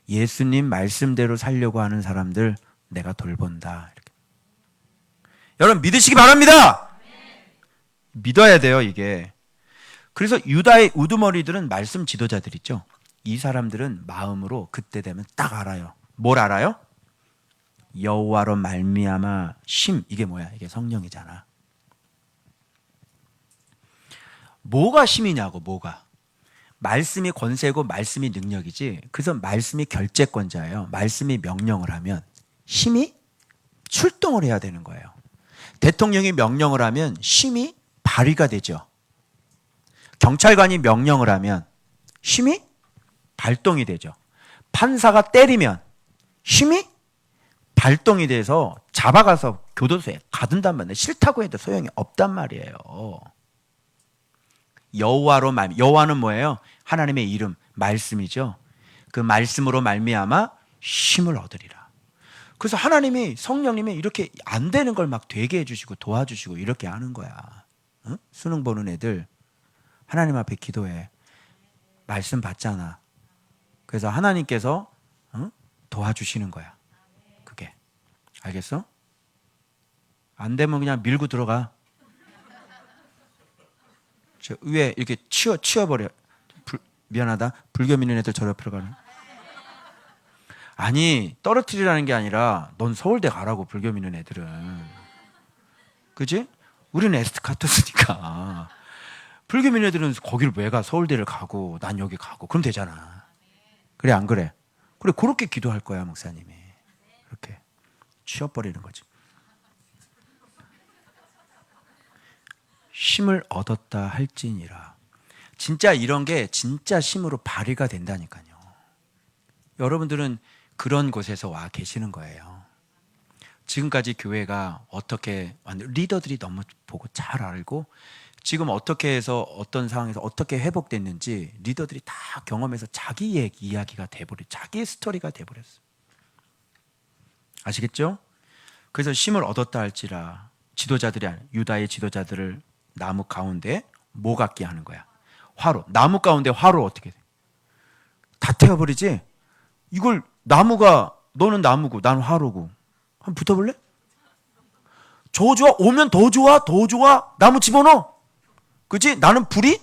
예수님 말씀대로 살려고 하는 사람들 내가 돌본다. 이렇게. 여러분 믿으시기 바랍니다. 믿어야 돼요, 이게. 그래서 유다의 우두머리들은 말씀 지도자들이죠. 이 사람들은 마음으로 그때 되면 딱 알아요. 뭘 알아요? 여호와로 말미암아 심. 이게 뭐야? 이게 성령이잖아. 뭐가 심이냐고. 뭐가? 말씀이 권세고 말씀이 능력이지. 그래서 말씀이 결재권자예요. 말씀이 명령을 하면 심이 출동을 해야 되는 거예요. 대통령이 명령을 하면 심이 발휘가 되죠. 경찰관이 명령을 하면 힘이 발동이 되죠. 판사가 때리면 힘이 발동이 돼서 잡아가서 교도소에 가둔단 말이에요. 싫다고 해도 소용이 없단 말이에요. 여호와로 여호와는 뭐예요? 하나님의 이름, 말씀이죠. 그 말씀으로 말미암아 힘을 얻으리라. 그래서 하나님이, 성령님이 이렇게 안 되는 걸 막 되게 해주시고 도와주시고 이렇게 하는 거야. 응? 수능 보는 애들 하나님 앞에 기도해. 말씀 받잖아. 그래서 하나님께서 도와주시는 거야. 그게. 알겠어? 안 되면 그냥 밀고 들어가. 저 위에 이렇게 치워버려. 미안하다. 불교 믿는 애들 저 옆으로 가는. 아니, 떨어뜨리라는 게 아니라 넌 서울대 가라고, 불교 믿는 애들은. 그지? 우리는 에스트카토스니까. 불교 민혜들은 거기를 왜 가? 서울대를 가고 난 여기 가고 그럼 되잖아. 그래 안 그래? 그래 그렇게 기도할 거야 목사님이. 그렇게 치워버리는 거지. 힘을 얻었다 할지니라. 진짜 이런 게 진짜 힘으로 발휘가 된다니까요. 여러분들은 그런 곳에서 와 계시는 거예요. 지금까지 교회가 어떻게 리더들이 너무 보고 잘 알고 지금 어떻게 해서 어떤 상황에서 어떻게 회복됐는지 리더들이 다 경험해서 자기의 이야기가 돼버려, 자기의 스토리가 돼버렸어. 아시겠죠? 그래서 힘을 얻었다 할지라 지도자들이 유다의 지도자들을 나무 가운데 뭐 같게 하는 거야? 화로. 나무 가운데 화로 어떻게 돼? 다 태워버리지? 이걸 나무가 너는 나무고 난 화로고 한번 붙어볼래? 더 좋아? 오면 더 좋아? 더 좋아? 나무 집어넣어. 그치? 나는 불이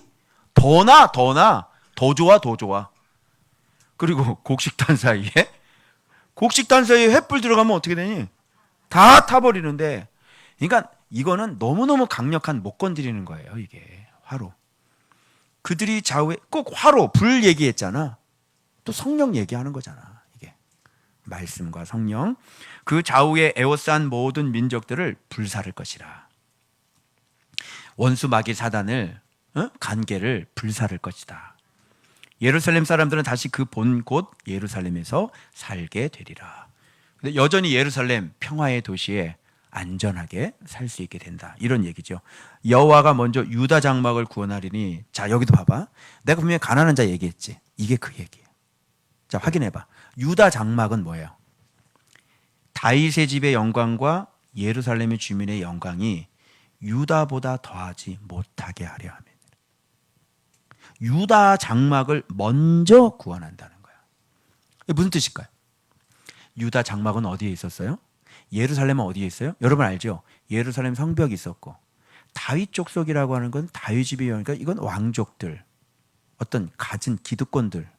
더 나, 더 좋아, 더 좋아. 그리고 곡식단 사이에 횃불 들어가면 어떻게 되니? 다 타버리는데, 그러니까 이거는 너무너무 강력한 못 건드리는 거예요. 이게 화로. 그들이 좌우에 꼭 화로, 불 얘기했잖아. 또 성령 얘기하는 거잖아. 이게 말씀과 성령. 그 좌우에 에워싼 모든 민족들을 불사를 것이라. 원수 마귀 사단을 간계를 불사를 것이다. 예루살렘 사람들은 다시 그 본 곳 예루살렘에서 살게 되리라. 근데 여전히 예루살렘 평화의 도시에 안전하게 살 수 있게 된다. 이런 얘기죠. 여호와가 먼저 유다 장막을 구원하리니. 자, 여기도 봐봐. 내가 분명히 가난한 자 얘기했지. 이게 그 얘기예요. 자, 확인해봐. 유다 장막은 뭐예요? 다윗의 집의 영광과 예루살렘의 주민의 영광이 유다보다 더하지 못하게 하려 하면 유다 장막을 먼저 구원한다는 거야. 이게 무슨 뜻일까요? 유다 장막은 어디에 있었어요? 예루살렘은 어디에 있어요? 여러분 알죠? 예루살렘 성벽이 있었고 다윗 족속이라고 하는 건 다윗 집이 그러니까 이건 왕족들, 어떤 가진 기득권들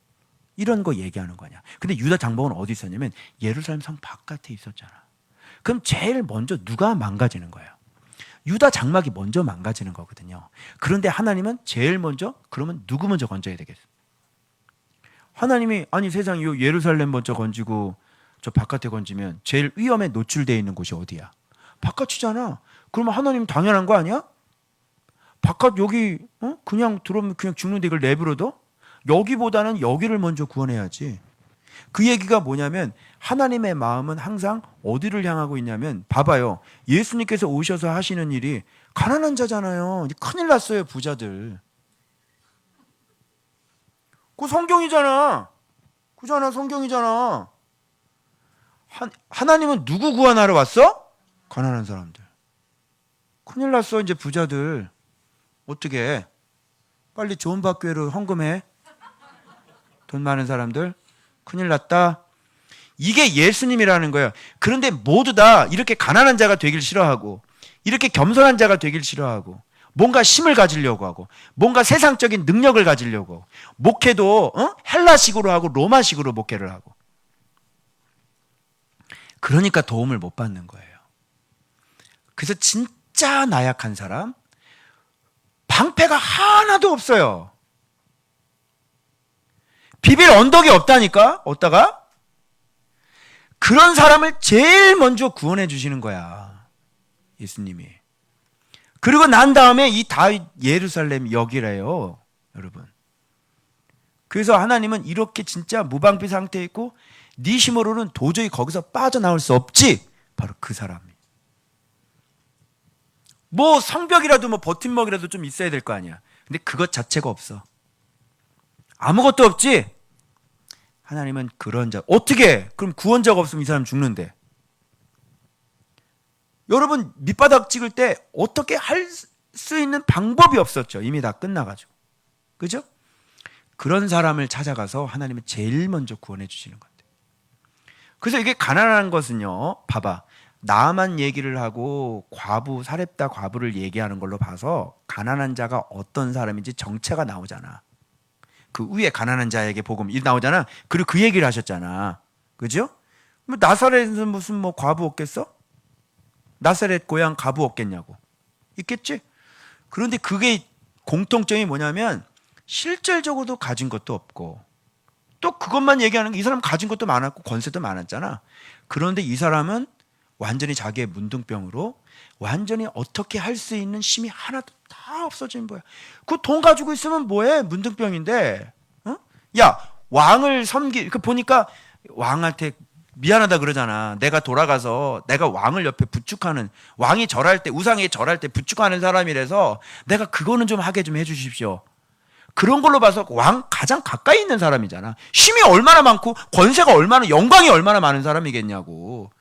이런 거 얘기하는 거냐. 근데 유다 장막은 어디 있었냐면 예루살렘 성 바깥에 있었잖아. 그럼 제일 먼저 누가 망가지는 거예요? 유다 장막이 먼저 망가지는 거거든요. 그런데 하나님은 제일 먼저 그러면 누구 먼저 건져야 되겠어? 하나님이 아니 세상 이 예루살렘 먼저 건지고 저 바깥에 건지면 제일 위험에 노출되어 있는 곳이 어디야? 바깥이잖아. 그러면 하나님 당연한 거 아니야? 바깥 여기 그냥 들어오면 그냥 죽는데 이걸 내버려둬? 여기보다는 여기를 먼저 구원해야지. 그 얘기가 뭐냐면 하나님의 마음은 항상 어디를 향하고 있냐면 봐봐요. 예수님께서 오셔서 하시는 일이 가난한 자잖아요. 큰일 났어요 부자들. 그 성경이잖아. 그잖아 성경이잖아. 하나님은 누구 구원하러 왔어? 가난한 사람들. 큰일 났어 이제 부자들. 어떻게 해? 빨리 좋은 박교회로 헌금해. 돈 많은 사람들. 큰일 났다. 이게 예수님이라는 거예요. 그런데 모두 다 이렇게 가난한 자가 되길 싫어하고 이렇게 겸손한 자가 되길 싫어하고 뭔가 힘을 가지려고 하고 뭔가 세상적인 능력을 가지려고 목회도 헬라식으로 하고 로마식으로 목회를 하고 그러니까 도움을 못 받는 거예요. 그래서 진짜 나약한 사람 방패가 하나도 없어요. 비빌 언덕이 없다니까? 없다가? 그런 사람을 제일 먼저 구원해 주시는 거야. 예수님이. 그리고 난 다음에 이 다윗 예루살렘 여기래요. 여러분. 그래서 하나님은 이렇게 진짜 무방비 상태에 있고 네 힘으로는 도저히 거기서 빠져나올 수 없지. 바로 그 사람이. 뭐 성벽이라도 뭐 버팀목이라도 좀 있어야 될 거 아니야. 근데 그것 자체가 없어. 아무것도 없지? 하나님은 그런 자. 어떻게? 그럼 구원자가 없으면 이 사람 죽는데. 여러분 밑바닥 찍을 때 어떻게 할 수 있는 방법이 없었죠. 이미 다 끝나가지고. 그죠? 그런 사람을 찾아가서 하나님은 제일 먼저 구원해 주시는 건데. 그래서 이게 가난한 것은요. 봐봐. 나만 얘기를 하고 과부, 사렙다 과부를 얘기하는 걸로 봐서 가난한 자가 어떤 사람인지 정체가 나오잖아. 그 위에 가난한 자에게 복음 이 나오잖아. 그리고 그 얘기를 하셨잖아. 그죠? 뭐 나사렛은 무슨 뭐 과부 없겠어? 나사렛 고향 과부 없겠냐고. 있겠지? 그런데 그게 공통점이 뭐냐면 실질적으로도 가진 것도 없고 또 그것만 얘기하는 게 이 사람 가진 것도 많았고 권세도 많았잖아. 그런데 이 사람은 완전히 자기의 문둥병으로 완전히 어떻게 할 수 있는 힘이 하나도 다 없어진 거야. 그 돈 가지고 있으면 뭐해? 문둥병인데. 어? 야, 왕을 그 보니까 왕한테 미안하다 그러잖아. 내가 돌아가서 내가 왕을 옆에 부축하는, 왕이 절할 때, 우상에 절할 때 부축하는 사람이라서 내가 그거는 좀 하게 좀 해주십시오. 그런 걸로 봐서 왕 가장 가까이 있는 사람이잖아. 힘이 얼마나 많고 권세가 얼마나, 영광이 얼마나 많은 사람이겠냐고.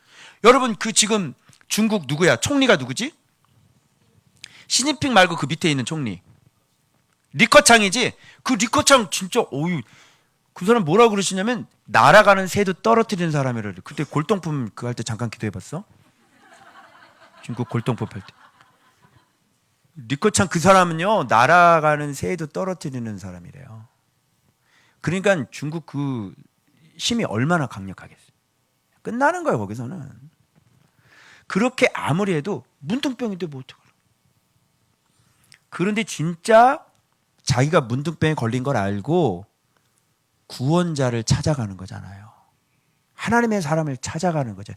여러분, 그 지금 중국 누구야? 총리가 누구지? 시진핑 말고 그 밑에 있는 총리 리커창이지. 그 리커창 진짜 어유, 그 사람 뭐라고 그러시냐면 날아가는 새도 떨어뜨리는 사람이래. 그때 골동품 그 할 때 잠깐 기도해봤어? 중국 골동품 할 때. 리커창 그 사람은요 날아가는 새도 떨어뜨리는 사람이래요. 그러니까 중국 그 힘이 얼마나 강력하겠어요. 끝나는 거예요 거기서는. 그렇게 아무리 해도 문둥병인데 뭐 어떡하나. 그런데 진짜 자기가 문둥병에 걸린 걸 알고 구원자를 찾아가는 거잖아요. 하나님의 사람을 찾아가는 거죠.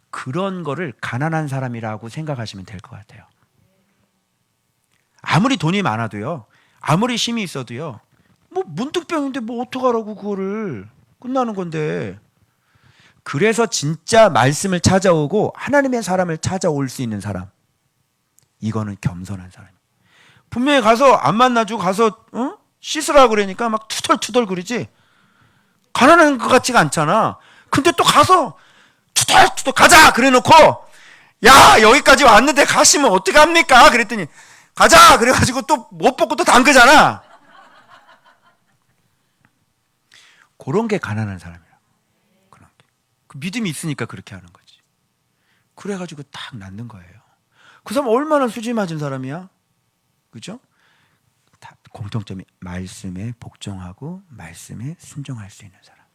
그런 거를 가난한 사람이라고 생각하시면 될 것 같아요. 아무리 돈이 많아도요, 아무리 힘이 있어도요, 뭐 문둥병인데 뭐 어떡하라고, 그거를. 끝나는 건데. 그래서 진짜 말씀을 찾아오고 하나님의 사람을 찾아올 수 있는 사람, 이거는 겸손한 사람이에요. 분명히 가서 안 만나주고 가서 씻으라고 그러니까 막 투덜투덜 그러지. 가난한 것 같지가 않잖아. 근데 또 가서 투덜투덜 가자 그래놓고, 야 여기까지 왔는데 가시면 어떡합니까 그랬더니 가자 그래가지고 또 못 벗고 또 담그잖아. 그런 게 가난한 사람이야. 그런 게. 그 믿음이 있으니까 그렇게 하는 거지. 그래가지고 딱 낫는 거예요. 그 사람 얼마나 수지 맞은 사람이야. 그죠? 다 공통점이 말씀에 복종하고 말씀에 순종할 수 있는 사람.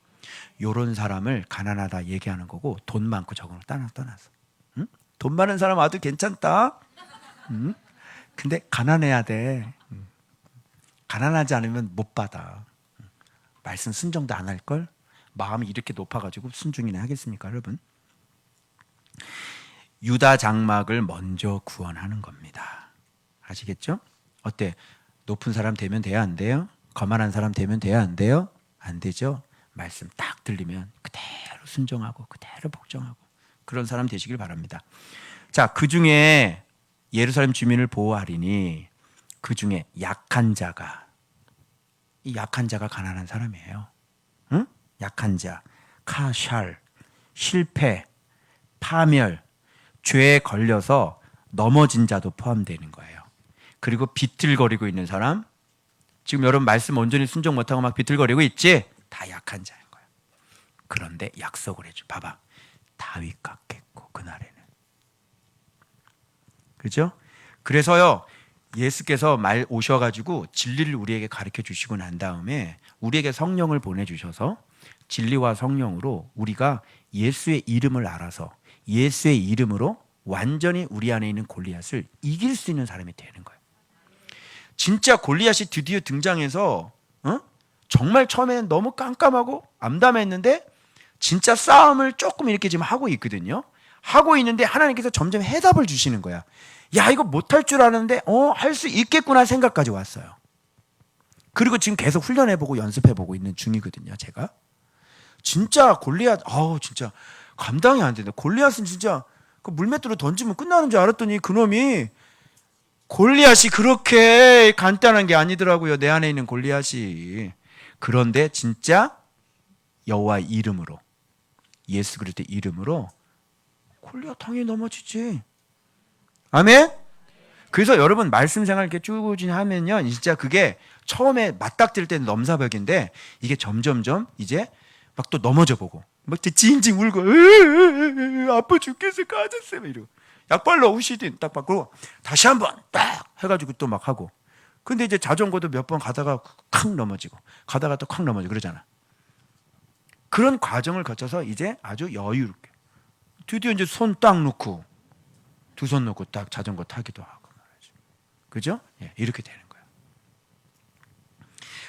요런 사람을 가난하다 얘기하는 거고, 돈 많고 적은 걸 떠나서. 응? 돈 많은 사람 아주 괜찮다. 응? 근데 가난해야 돼. 가난하지 않으면 못 받아. 말씀 순종도 안 할걸? 마음이 이렇게 높아가지고 순종이나 하겠습니까 여러분? 유다 장막을 먼저 구원하는 겁니다. 아시겠죠? 어때? 높은 사람 되면 돼요? 안 돼요? 거만한 사람 되면 돼요? 안 돼요? 안 되죠? 말씀 딱 들리면 그대로 순종하고 그대로 복종하고 그런 사람 되시길 바랍니다. 자, 그 중에 예루살렘 주민을 보호하리니 그 중에 약한 자가, 이 약한 자가 가난한 사람이에요. 응? 약한 자, 카샬, 실패, 파멸, 죄에 걸려서 넘어진 자도 포함되는 거예요. 그리고 비틀거리고 있는 사람, 지금 여러분 말씀 온전히 순종 못하고 막 비틀거리고 있지? 다 약한 자인 거야. 그런데 약속을 해줘. 봐봐, 다윗 같겠고 그날에는. 그죠? 그래서요 예수께서 말 오셔가지고 진리를 우리에게 가르쳐 주시고 난 다음에 우리에게 성령을 보내주셔서 진리와 성령으로 우리가 예수의 이름을 알아서 예수의 이름으로 완전히 우리 안에 있는 골리앗을 이길 수 있는 사람이 되는 거예요. 진짜 골리앗이 드디어 등장해서 정말 처음에는 너무 깜깜하고 암담했는데 진짜 싸움을 조금 이렇게 지금 하고 있거든요. 하고 있는데 하나님께서 점점 해답을 주시는 거야. 야 이거 못할 줄 아는데 할 수 있겠구나 생각까지 왔어요. 그리고 지금 계속 훈련해보고 연습해보고 있는 중이거든요. 제가 진짜 골리앗 진짜 감당이 안 된다. 골리앗은 진짜 그 물맷돌로 던지면 끝나는 줄 알았더니 그놈이, 골리앗이 그렇게 간단한 게 아니더라고요. 내 안에 있는 골리앗이. 그런데 진짜 여호와의 이름으로, 예수 그리스도의 이름으로 골리앗 당연히 넘어지지. 아멘. 그래서 여러분 말씀 생활 이렇게 꾸준히 하면요, 진짜 그게 처음에 맞닥뜨릴 때는 넘사벽인데 이게 점점점 이제 막 또 넘어져 보고 막 징징 울고 아파 죽겠어 까졌어요 이러고 약발로 우시딘 딱 받고 다시 한번 딱 해가지고 또 막 하고. 근데 이제 자전거도 몇 번 가다가 콱 넘어지고 가다가 또 콱 넘어지고 그러잖아. 그런 과정을 거쳐서 이제 아주 여유롭게 드디어 이제 손 딱 놓고 두 손 놓고 딱 자전거 타기도 하고 말이죠. 그죠? 예, 이렇게 되는 거예요.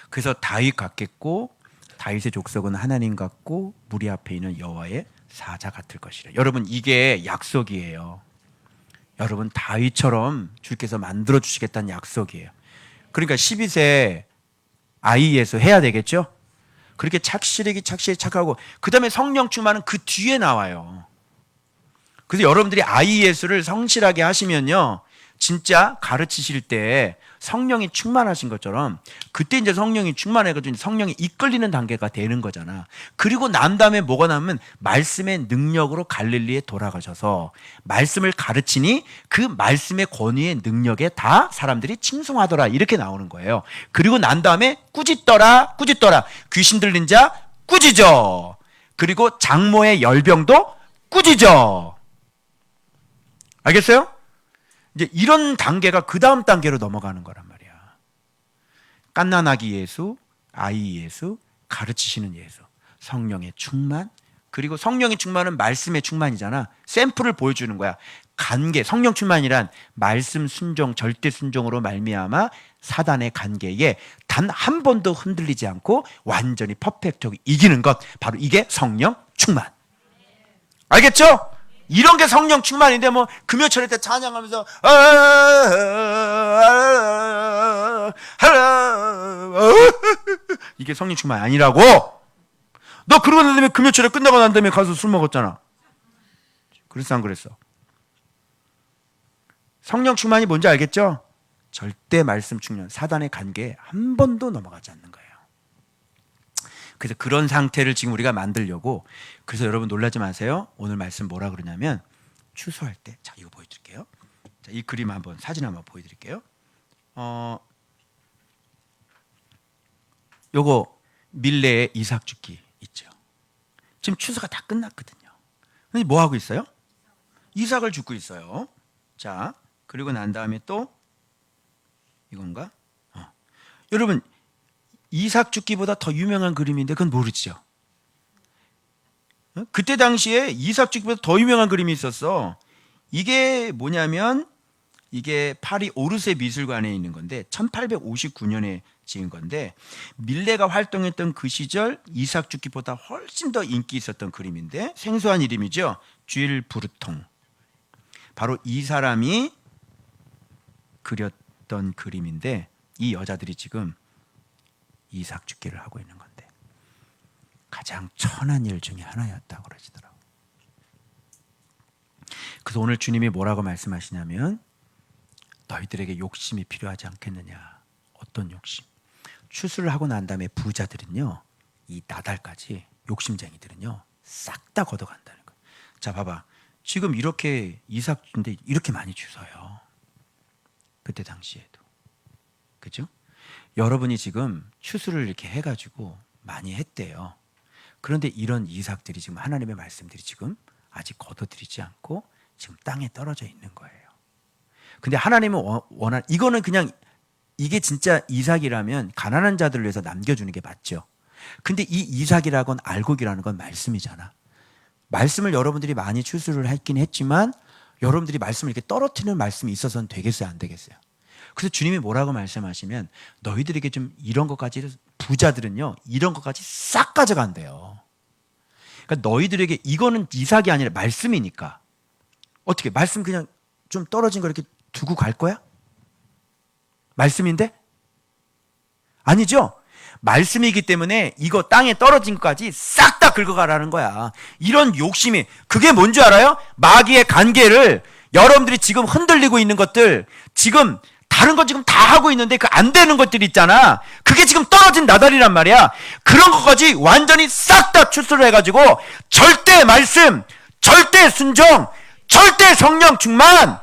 그래서 다윗 같겠고 다윗의 족속은 하나님 같고 무리 앞에 있는 여호와의 사자 같을 것이라. 여러분 이게 약속이에요. 여러분 다윗처럼 주께서 만들어 주시겠다는 약속이에요. 그러니까 12세 아이에서 해야 되겠죠. 그렇게 착실히 착하고 그 다음에 성령 충만은 그 뒤에 나와요. 그래서 여러분들이 IES를 성실하게 하시면요, 진짜 가르치실 때 성령이 충만하신 것처럼 그때 이제 성령이 충만해가지고 성령이 이끌리는 단계가 되는 거잖아. 그리고 난 다음에 뭐가 나면 말씀의 능력으로 갈릴리에 돌아가셔서 말씀을 가르치니 그 말씀의 권위의 능력에 다 사람들이 칭송하더라, 이렇게 나오는 거예요. 그리고 난 다음에 꾸짖더라 귀신 들린 자 꾸짖어. 그리고 장모의 열병도 꾸짖어. 알겠어요? 이제 이런 단계가 그 다음 단계로 넘어가는 거란 말이야. 갓난아기 예수, 아이 예수, 가르치시는 예수, 성령의 충만. 그리고 성령의 충만은 말씀의 충만이잖아. 샘플을 보여주는 거야. 관계, 성령 충만이란 말씀 순종, 절대 순종으로 말미암아 사단의 관계에 단 한 번도 흔들리지 않고 완전히 퍼펙트하게 이기는 것, 바로 이게 성령 충만. 알겠죠? 이런 게 성령 충만인데 뭐 금요철에 때 찬양하면서 이게 성령 충만이 아니라고. 너 그러고 난 다음에 금요철에 끝나고 난 다음에 가서 술 먹었잖아. 그랬어 안 그랬어? 성령 충만이 뭔지 알겠죠? 절대 말씀 충만, 사단의 관계에 한 번도 넘어가지 않는 거예요. 그래서 그런 상태를 지금 우리가 만들려고. 그래서 여러분 놀라지 마세요. 오늘 말씀 뭐라 그러냐면 추수할 때, 자 이거 보여드릴게요. 자, 이 그림 한번, 사진 한번 보여드릴게요. 요거 밀레의 이삭 죽기 있죠. 지금 추수가 다 끝났거든요. 근데 뭐 하고 있어요? 이삭을 죽고 있어요. 자, 그리고 난 다음에 또 이건가? 여러분 이삭 죽기보다 더 유명한 그림인데 그건 모르죠. 그때 당시에 이삭 죽기보다 더 유명한 그림이 있었어. 이게 뭐냐면 이게 파리 오르세 미술관에 있는 건데 1859년에 지은 건데 밀레가 활동했던 그 시절 이삭 죽기보다 훨씬 더 인기 있었던 그림인데 생소한 이름이죠. 쥘 브루통. 바로 이 사람이 그렸던 그림인데 이 여자들이 지금 이삭 죽기를 하고 있는 건데 가장 천한 일 중에 하나였다고 그러시더라고요. 그래서 오늘 주님이 뭐라고 말씀하시냐면 너희들에게 욕심이 필요하지 않겠느냐. 어떤 욕심? 추수를 하고 난 다음에 부자들은요, 이 나달까지 욕심쟁이들은요 싹 다 걷어간다는 거예요. 자 봐봐, 지금 이렇게 이삭인데 이렇게 많이 주서요. 그때 당시에도. 그죠? 여러분이 지금 추수를 이렇게 해가지고 많이 했대요. 그런데 이런 이삭들이 지금 하나님의 말씀들이 지금 아직 거둬들이지 않고 지금 땅에 떨어져 있는 거예요. 근데 하나님은 이거는 그냥 이게 진짜 이삭이라면 가난한 자들을 위해서 남겨주는 게 맞죠. 근데 이 이삭이라건 알곡이라는 건 말씀이잖아. 말씀을 여러분들이 많이 추수를 했긴 했지만 여러분들이 말씀을 이렇게 떨어뜨리는 말씀이 있어서는 되겠어요, 안 되겠어요? 그래서 주님이 뭐라고 말씀하시면 너희들에게 좀 이런 것까지, 부자들은요 이런 것까지 싹 가져간대요. 그러니까 너희들에게 이거는 이삭이 아니라 말씀이니까 어떻게 말씀 그냥 좀 떨어진 거 이렇게 두고 갈 거야? 말씀인데? 아니죠? 말씀이기 때문에 이거 땅에 떨어진 것까지 싹 다 긁어가라는 거야. 이런 욕심이, 그게 뭔지 알아요? 마귀의 관계를 여러분들이 지금 흔들리고 있는 것들, 지금 다른 거 지금 다 하고 있는데 그 안 되는 것들 있잖아. 그게 지금 떨어진 나달이란 말이야. 그런 것까지 완전히 싹 다 추스를 해가지고 절대 말씀, 절대 순종, 절대 성령 충만.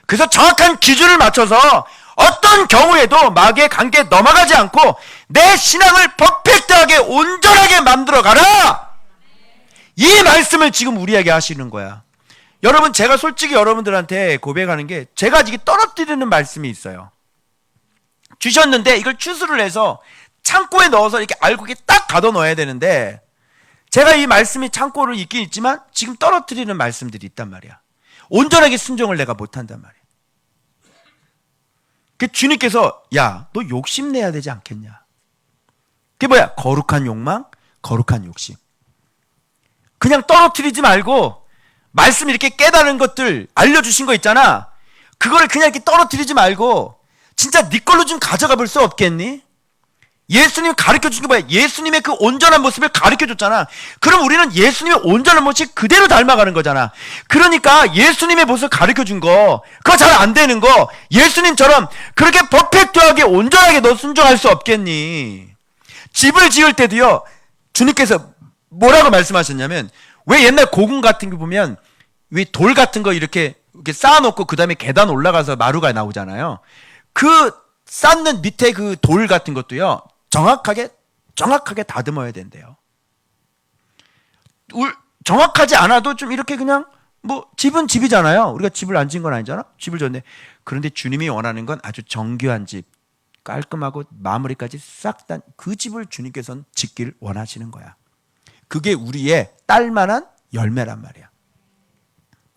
그래서 정확한 기준을 맞춰서 어떤 경우에도 마귀의 관계에 넘어가지 않고 내 신앙을 퍼펙트하게 온전하게 만들어 가라. 이 말씀을 지금 우리에게 하시는 거야. 여러분, 제가 솔직히 여러분들한테 고백하는 게, 제가 지금 떨어뜨리는 말씀이 있어요. 주셨는데 이걸 추수를 해서 창고에 넣어서 이렇게 알곡에 딱 가둬 넣어야 되는데, 제가 이 말씀이 창고를 있긴 있지만 지금 떨어뜨리는 말씀들이 있단 말이야. 온전하게 순종을 내가 못한단 말이야. 그 주님께서 야, 너 욕심내야 되지 않겠냐? 그게 뭐야? 거룩한 욕망, 거룩한 욕심. 그냥 떨어뜨리지 말고 말씀 이렇게 깨달은 것들 알려주신 거 있잖아. 그걸 그냥 이렇게 떨어뜨리지 말고 진짜 네 걸로 좀 가져가 볼 수 없겠니? 예수님 가르쳐 준 게 뭐야? 예수님의 그 온전한 모습을 가르쳐 줬잖아. 그럼 우리는 예수님의 온전한 모습 그대로 닮아가는 거잖아. 그러니까 예수님의 모습을 가르쳐 준 거, 그거 잘 안 되는 거, 예수님처럼 그렇게 퍼펙트하게 온전하게 너 순종할 수 없겠니? 집을 지을 때도요, 주님께서 뭐라고 말씀하셨냐면, 왜 옛날 고궁 같은 거 보면 왜 돌 같은 거 이렇게 쌓아놓고 그 다음에 계단 올라가서 마루가 나오잖아요. 그 쌓는 밑에 그 돌 같은 것도요, 정확하게 다듬어야 된대요. 정확하지 않아도 좀 이렇게 그냥 뭐 집은 집이잖아요. 우리가 집을 안 지은 건 아니잖아. 집을 졌네. 그런데 주님이 원하는 건 아주 정교한 집, 깔끔하고 마무리까지 싹 단 그 집을 주님께서는 짓기를 원하시는 거야. 그게 우리의 딸만한 열매란 말이야.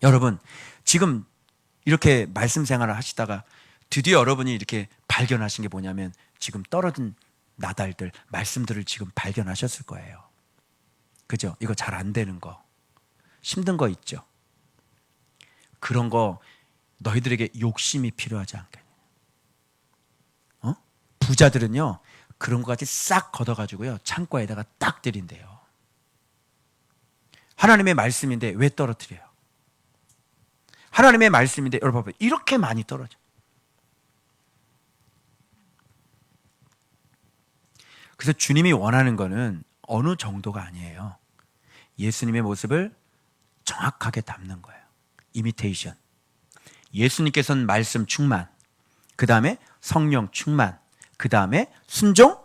여러분, 지금 이렇게 말씀 생활을 하시다가 드디어 여러분이 이렇게 발견하신 게 뭐냐면 지금 떨어진 나달들, 말씀들을 지금 발견하셨을 거예요. 그죠? 이거 잘 안 되는 거, 힘든 거 있죠? 그런 거 너희들에게 욕심이 필요하지 않겠냐? 부자들은요, 그런 거 같이 싹 걷어가지고요, 창고에다가 딱 들인대요. 하나님의 말씀인데 왜 떨어뜨려요? 하나님의 말씀인데 여러분 봐봐요. 이렇게 많이 떨어져. 그래서 주님이 원하는 거는 어느 정도가 아니에요. 예수님의 모습을 정확하게 담는 거예요. 이미테이션. 예수님께서는 말씀 충만, 그 다음에 성령 충만, 그 다음에 순종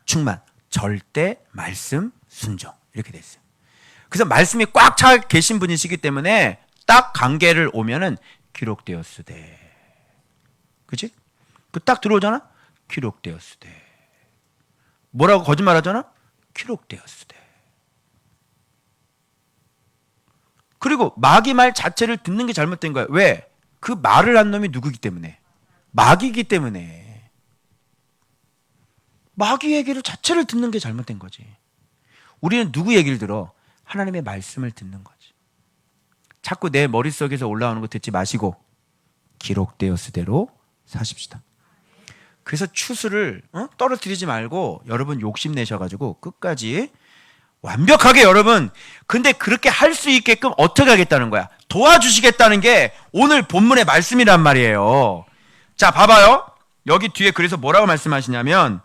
충만, 절대 말씀 순종, 이렇게 됐어요. 그래서 말씀이 꽉 차 계신 분이시기 때문에 딱 관계를 오면은 기록되었으되, 그치? 그 딱 들어오잖아? 기록되었으되. 뭐라고 거짓말하잖아? 기록되었으되. 그리고 마귀 말 자체를 듣는 게 잘못된 거야. 왜? 그 말을 한 놈이 누구기 때문에? 마귀이기 때문에. 마귀 얘기를 자체를 듣는 게 잘못된 거지. 우리는 누구 얘기를 들어? 하나님의 말씀을 듣는 거지. 자꾸 내 머릿속에서 올라오는 거 듣지 마시고 기록되었으대로 사십시다. 그래서 추수를 떨어뜨리지 말고 여러분 욕심내셔가지고 끝까지 완벽하게 여러분, 근데 그렇게 할 수 있게끔 어떻게 하겠다는 거야? 도와주시겠다는 게 오늘 본문의 말씀이란 말이에요. 자, 봐봐요. 여기 뒤에 그래서 뭐라고 말씀하시냐면,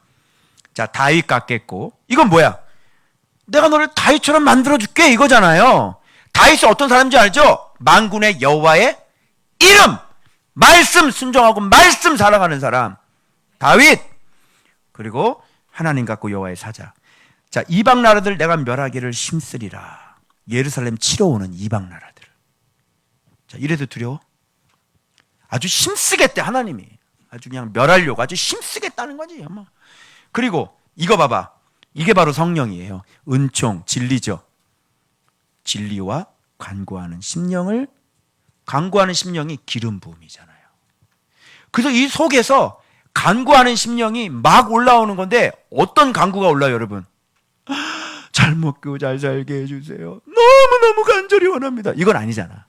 자, 다윗 같겠고, 이건 뭐야? 내가 너를 다윗처럼 만들어줄게, 이거잖아요. 다윗이 어떤 사람인지 알죠? 만군의 여호와의 이름, 말씀 순종하고 말씀 사랑하는 사람 다윗. 그리고 하나님 같고 여호와의 사자. 자, 이방 나라들 내가 멸하기를 힘쓰리라. 예루살렘 치러 오는 이방 나라들. 자, 이래도 두려워? 아주 힘쓰겠대, 하나님이. 아주 그냥 멸하려고 아주 힘쓰겠다는 거지 아마. 그리고 이거 봐봐, 이게 바로 성령이에요. 은총, 진리죠. 진리와 간구하는 심령을, 간구하는 심령이 기름 부음이잖아요. 그래서 이 속에서 간구하는 심령이 막 올라오는 건데, 어떤 간구가 올라요 여러분? 잘 먹고 잘 살게 해주세요. 너무너무 간절히 원합니다. 이건 아니잖아.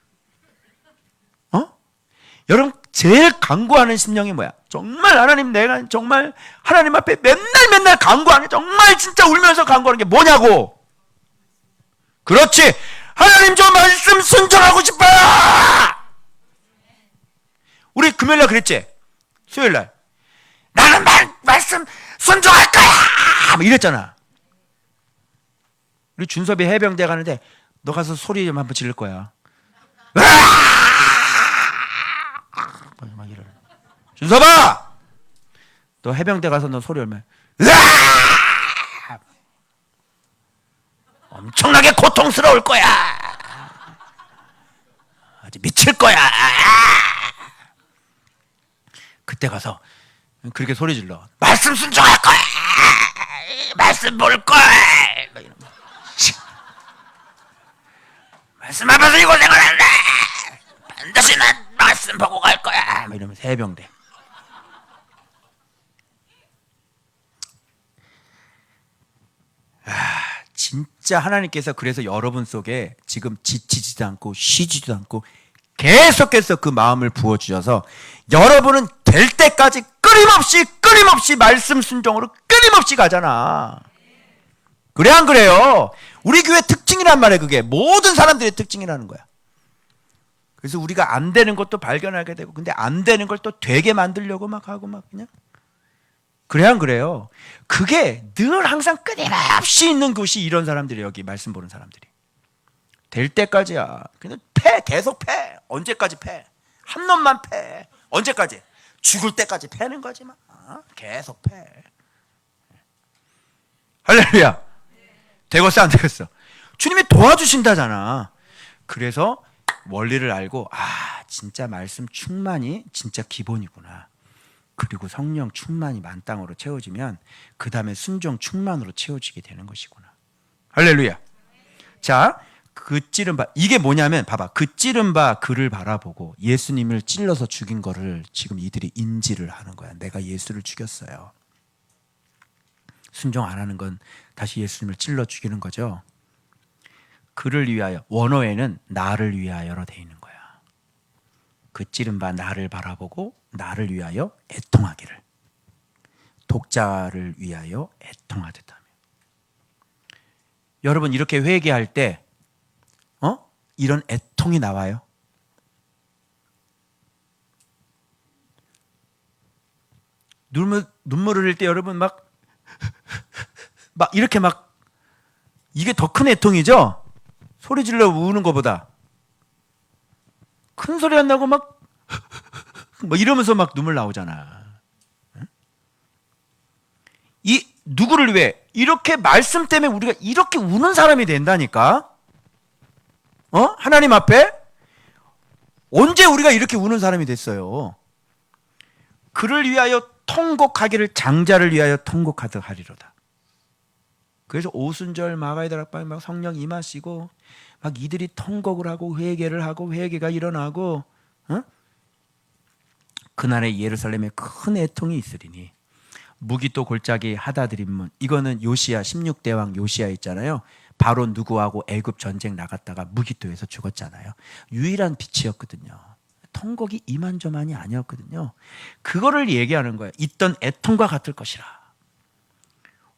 여러분, 제일 간구하는 심령이 뭐야? 정말 하나님, 내가 정말 하나님 앞에 맨날 간구하는, 정말 진짜 울면서 간구하는 게 뭐냐고. 그렇지, 하나님 저 말씀 순종하고 싶어요. 우리 금요일날 그랬지? 수요일날 나는 말씀 순종할 거야 뭐 이랬잖아. 우리 준섭이 해병대 가는데 너 가서 소리 좀 한번 지를 거야. 준섭아, 너 해병대 가서 너 소리 얼마야? 엄청나게 고통스러울 거야. 아주 미칠 거야. 그때 가서 그렇게 소리 질러. 말씀 순종할 거야. 말씀 볼 거야. 말씀 앞에서 이 고생을 할래. 반드시 난 말씀 보고 갈 거야. 이러면서 해병대. 진짜 하나님께서 그래서 여러분 속에 지금 지치지도 않고 쉬지도 않고 계속해서 그 마음을 부어주셔서 여러분은 될 때까지 끊임없이 말씀 순종으로 끊임없이 가잖아. 그래 안 그래요? 우리 교회 특징이란 말이에요. 그게 모든 사람들의 특징이라는 거야. 그래서 우리가 안 되는 것도 발견하게 되고, 근데 안 되는 걸 또 되게 만들려고 막 하고 막 그냥. 그래 안 그래요? 그게 늘 항상 끊임없이 있는 것이 이런 사람들이, 여기 말씀 보는 사람들이. 될 때까지야. 그냥 계속 패. 언제까지 패? 한 놈만 패. 언제까지? 죽을 때까지 패는 거지 막. 계속 패. 할렐루야. 되겠어 안 되겠어? 주님이 도와주신다잖아. 그래서 원리를 알고, 진짜 말씀 충만이 진짜 기본이구나. 그리고 성령 충만이 만땅으로 채워지면 그 다음에 순종 충만으로 채워지게 되는 것이구나. 할렐루야. 자, 그 찌른 바, 이게 뭐냐면 봐봐, 그 찌른 바 그를 바라보고 예수님을 찔러서 죽인 거를 지금 이들이 인지를 하는 거야. 내가 예수를 죽였어요. 순종 안 하는 건 다시 예수님을 찔러 죽이는 거죠. 그를 위하여, 원어에는 나를 위하여로 돼 있는 거야. 그 찌른 바 나를 바라보고 나를 위하여 애통하기를, 독자를 위하여 애통하듯 하며. 여러분 이렇게 회개할 때 이런 애통이 나와요. 눈물을 흘릴 때 여러분 막 이렇게 막, 이게 더 큰 애통이죠? 소리 질러 우는 것보다. 큰 소리 안 나고 막 이러면서 막 눈물 나오잖아. 이 누구를 위해? 이렇게 말씀 때문에 우리가 이렇게 우는 사람이 된다니까. 하나님 앞에 언제 우리가 이렇게 우는 사람이 됐어요? 그를 위하여 통곡하기를 장자를 위하여 통곡하듯 하리로다. 그래서 오순절 마가이다락방에 막 성령 임하시고 막 이들이 통곡을 하고 회개를 하고 회개가 일어나고, 그날에 예루살렘에 큰 애통이 있으리니 무기또 골짜기 하다드림문. 이거는 요시야, 16대 왕 요시야 있잖아요. 바로 누구하고 애굽 전쟁 나갔다가 무기또에서 죽었잖아요. 유일한 빛이었거든요. 통곡이 이만저만이 아니었거든요. 그거를 얘기하는 거예요. 있던 애통과 같을 것이라.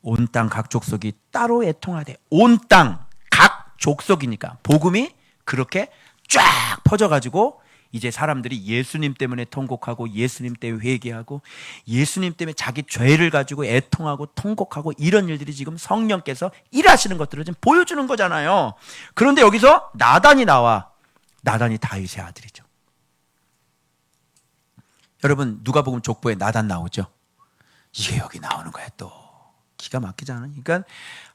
온 땅 각 족속이 따로 애통하되, 온 땅 각 족속이니까 복음이 그렇게 쫙 퍼져가지고 이제 사람들이 예수님 때문에 통곡하고 예수님 때문에 회개하고 예수님 때문에 자기 죄를 가지고 애통하고 통곡하고, 이런 일들이 지금 성령께서 일하시는 것들을 지금 보여주는 거잖아요. 그런데 여기서 나단이 나와. 나단이 다윗의 아들이죠. 여러분 누가복음 족보에 나단 나오죠? 이게 여기 나오는 거야. 또 기가 막히지 않아요? 그러니까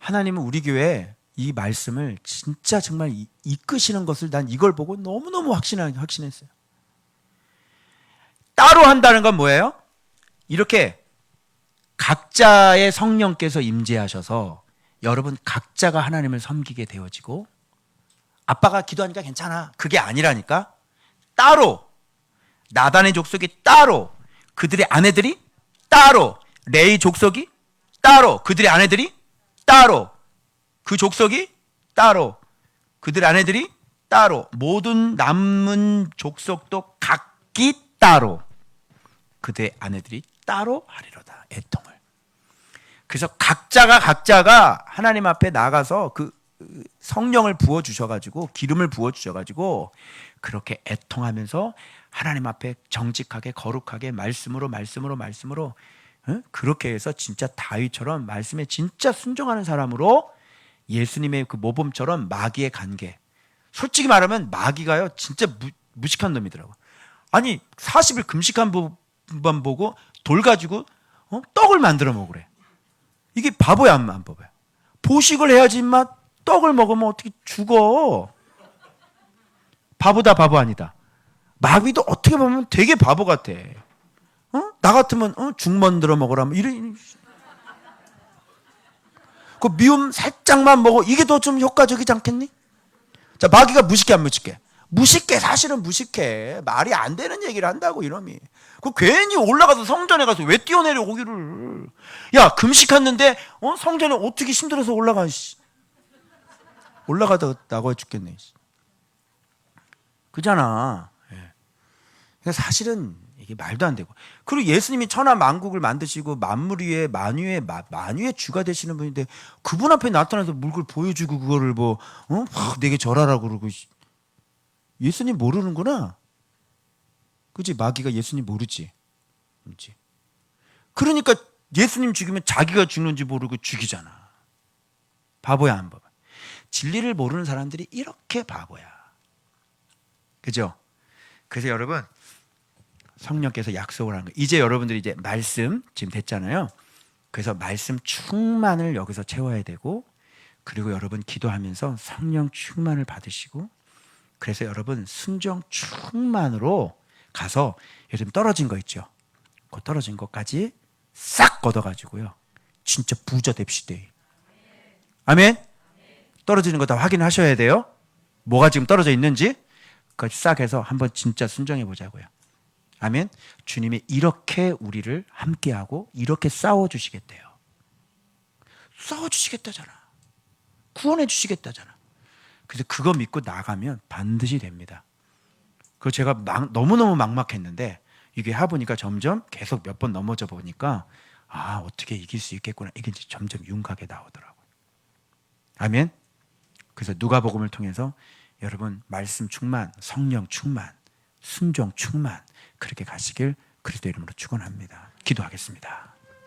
하나님은 우리 교회에 이 말씀을 진짜 정말 이끄시는 것을 난 이걸 보고 너무너무 확신했어요. 따로 한다는 건 뭐예요? 이렇게 각자의 성령께서 임재하셔서 여러분 각자가 하나님을 섬기게 되어지고, 아빠가 기도하니까 괜찮아, 그게 아니라니까. 따로 나단의 족속이 따로, 그들의 아내들이 따로, 레위 족속이 따로, 그들의 아내들이 따로, 그 족속이 따로, 그들의 아내들이 따로, 모든 남은 족속도 각기 따로, 그들의 아내들이 따로 하리로다. 애통을. 그래서 각자가 하나님 앞에 나가서 그 성령을 부어주셔가지고, 기름을 부어주셔가지고 그렇게 애통하면서 하나님 앞에 정직하게 거룩하게 말씀으로 그렇게 해서 진짜 다윗처럼 말씀에 진짜 순종하는 사람으로 예수님의 그 모범처럼 마귀의 관계. 솔직히 말하면 마귀가요 진짜 무식한 놈이더라고. 아니 40일 금식한 분 보고 돌 가지고 떡을 만들어 먹으래. 이게 바보야 안 바보야? 보식을 해야지 인마. 떡을 먹으면 어떻게 죽어? 바보다 바보 아니다. 마귀도 어떻게 보면 되게 바보 같아. 나 같으면 죽 만들어 먹으라면 이런. 그 미움 살짝만 먹어. 이게 더 좀 효과적이지 않겠니? 자, 마귀가 무식해 안 무식해? 무식해. 사실은 무식해. 말이 안 되는 얘기를 한다고 이놈이. 그 괜히 올라가서 성전에 가서 왜 뛰어내려 거기를. 야 금식했는데 성전에 어떻게 힘들어서 올라가. 올라가다 나고 죽겠네. 그잖아. 예. 그러니까 사실은 이게 말도 안 되고. 그리고 예수님이 천하 만국을 만드시고 만물 위에 만유의 주가 되시는 분인데 그분 앞에 나타나서 물걸 보여주고 그거를 막 내게 절하라고 그러고. 예수님 모르는구나. 그지? 마귀가 예수님 모르지. 그렇지? 그러니까 예수님 죽이면 자기가 죽는지 모르고 죽이잖아. 바보야 안 바보. 진리를 모르는 사람들이 이렇게 바보야. 그죠? 그래서 여러분 성령께서 약속을 하는 거예요. 이제 여러분들이 이제 말씀 지금 됐잖아요. 그래서 말씀 충만을 여기서 채워야 되고, 그리고 여러분 기도하면서 성령 충만을 받으시고, 그래서 여러분 순종 충만으로 가서 요즘 떨어진 거 있죠. 그 떨어진 것까지 싹 걷어가지고요. 진짜 부자 됩시다. 아멘. 떨어지는 거 다 확인하셔야 돼요. 뭐가 지금 떨어져 있는지 그거 싹 해서 한번 진짜 순종해 보자고요. 아멘. 주님이 이렇게 우리를 함께하고 이렇게 싸워주시겠대요. 싸워주시겠다잖아. 구원해 주시겠다잖아. 그래서 그거 믿고 나가면 반드시 됩니다. 그거 제가 너무너무 막막했는데 이게 해보니까 점점 계속 몇 번 넘어져 보니까 어떻게 이길 수 있겠구나. 이게 이제 점점 윤곽에 나오더라고요. 아멘. 그래서 누가복음을 통해서 여러분 말씀 충만, 성령 충만, 순종 충만 그렇게 가시길 그리스도 이름으로 축원합니다. 기도하겠습니다.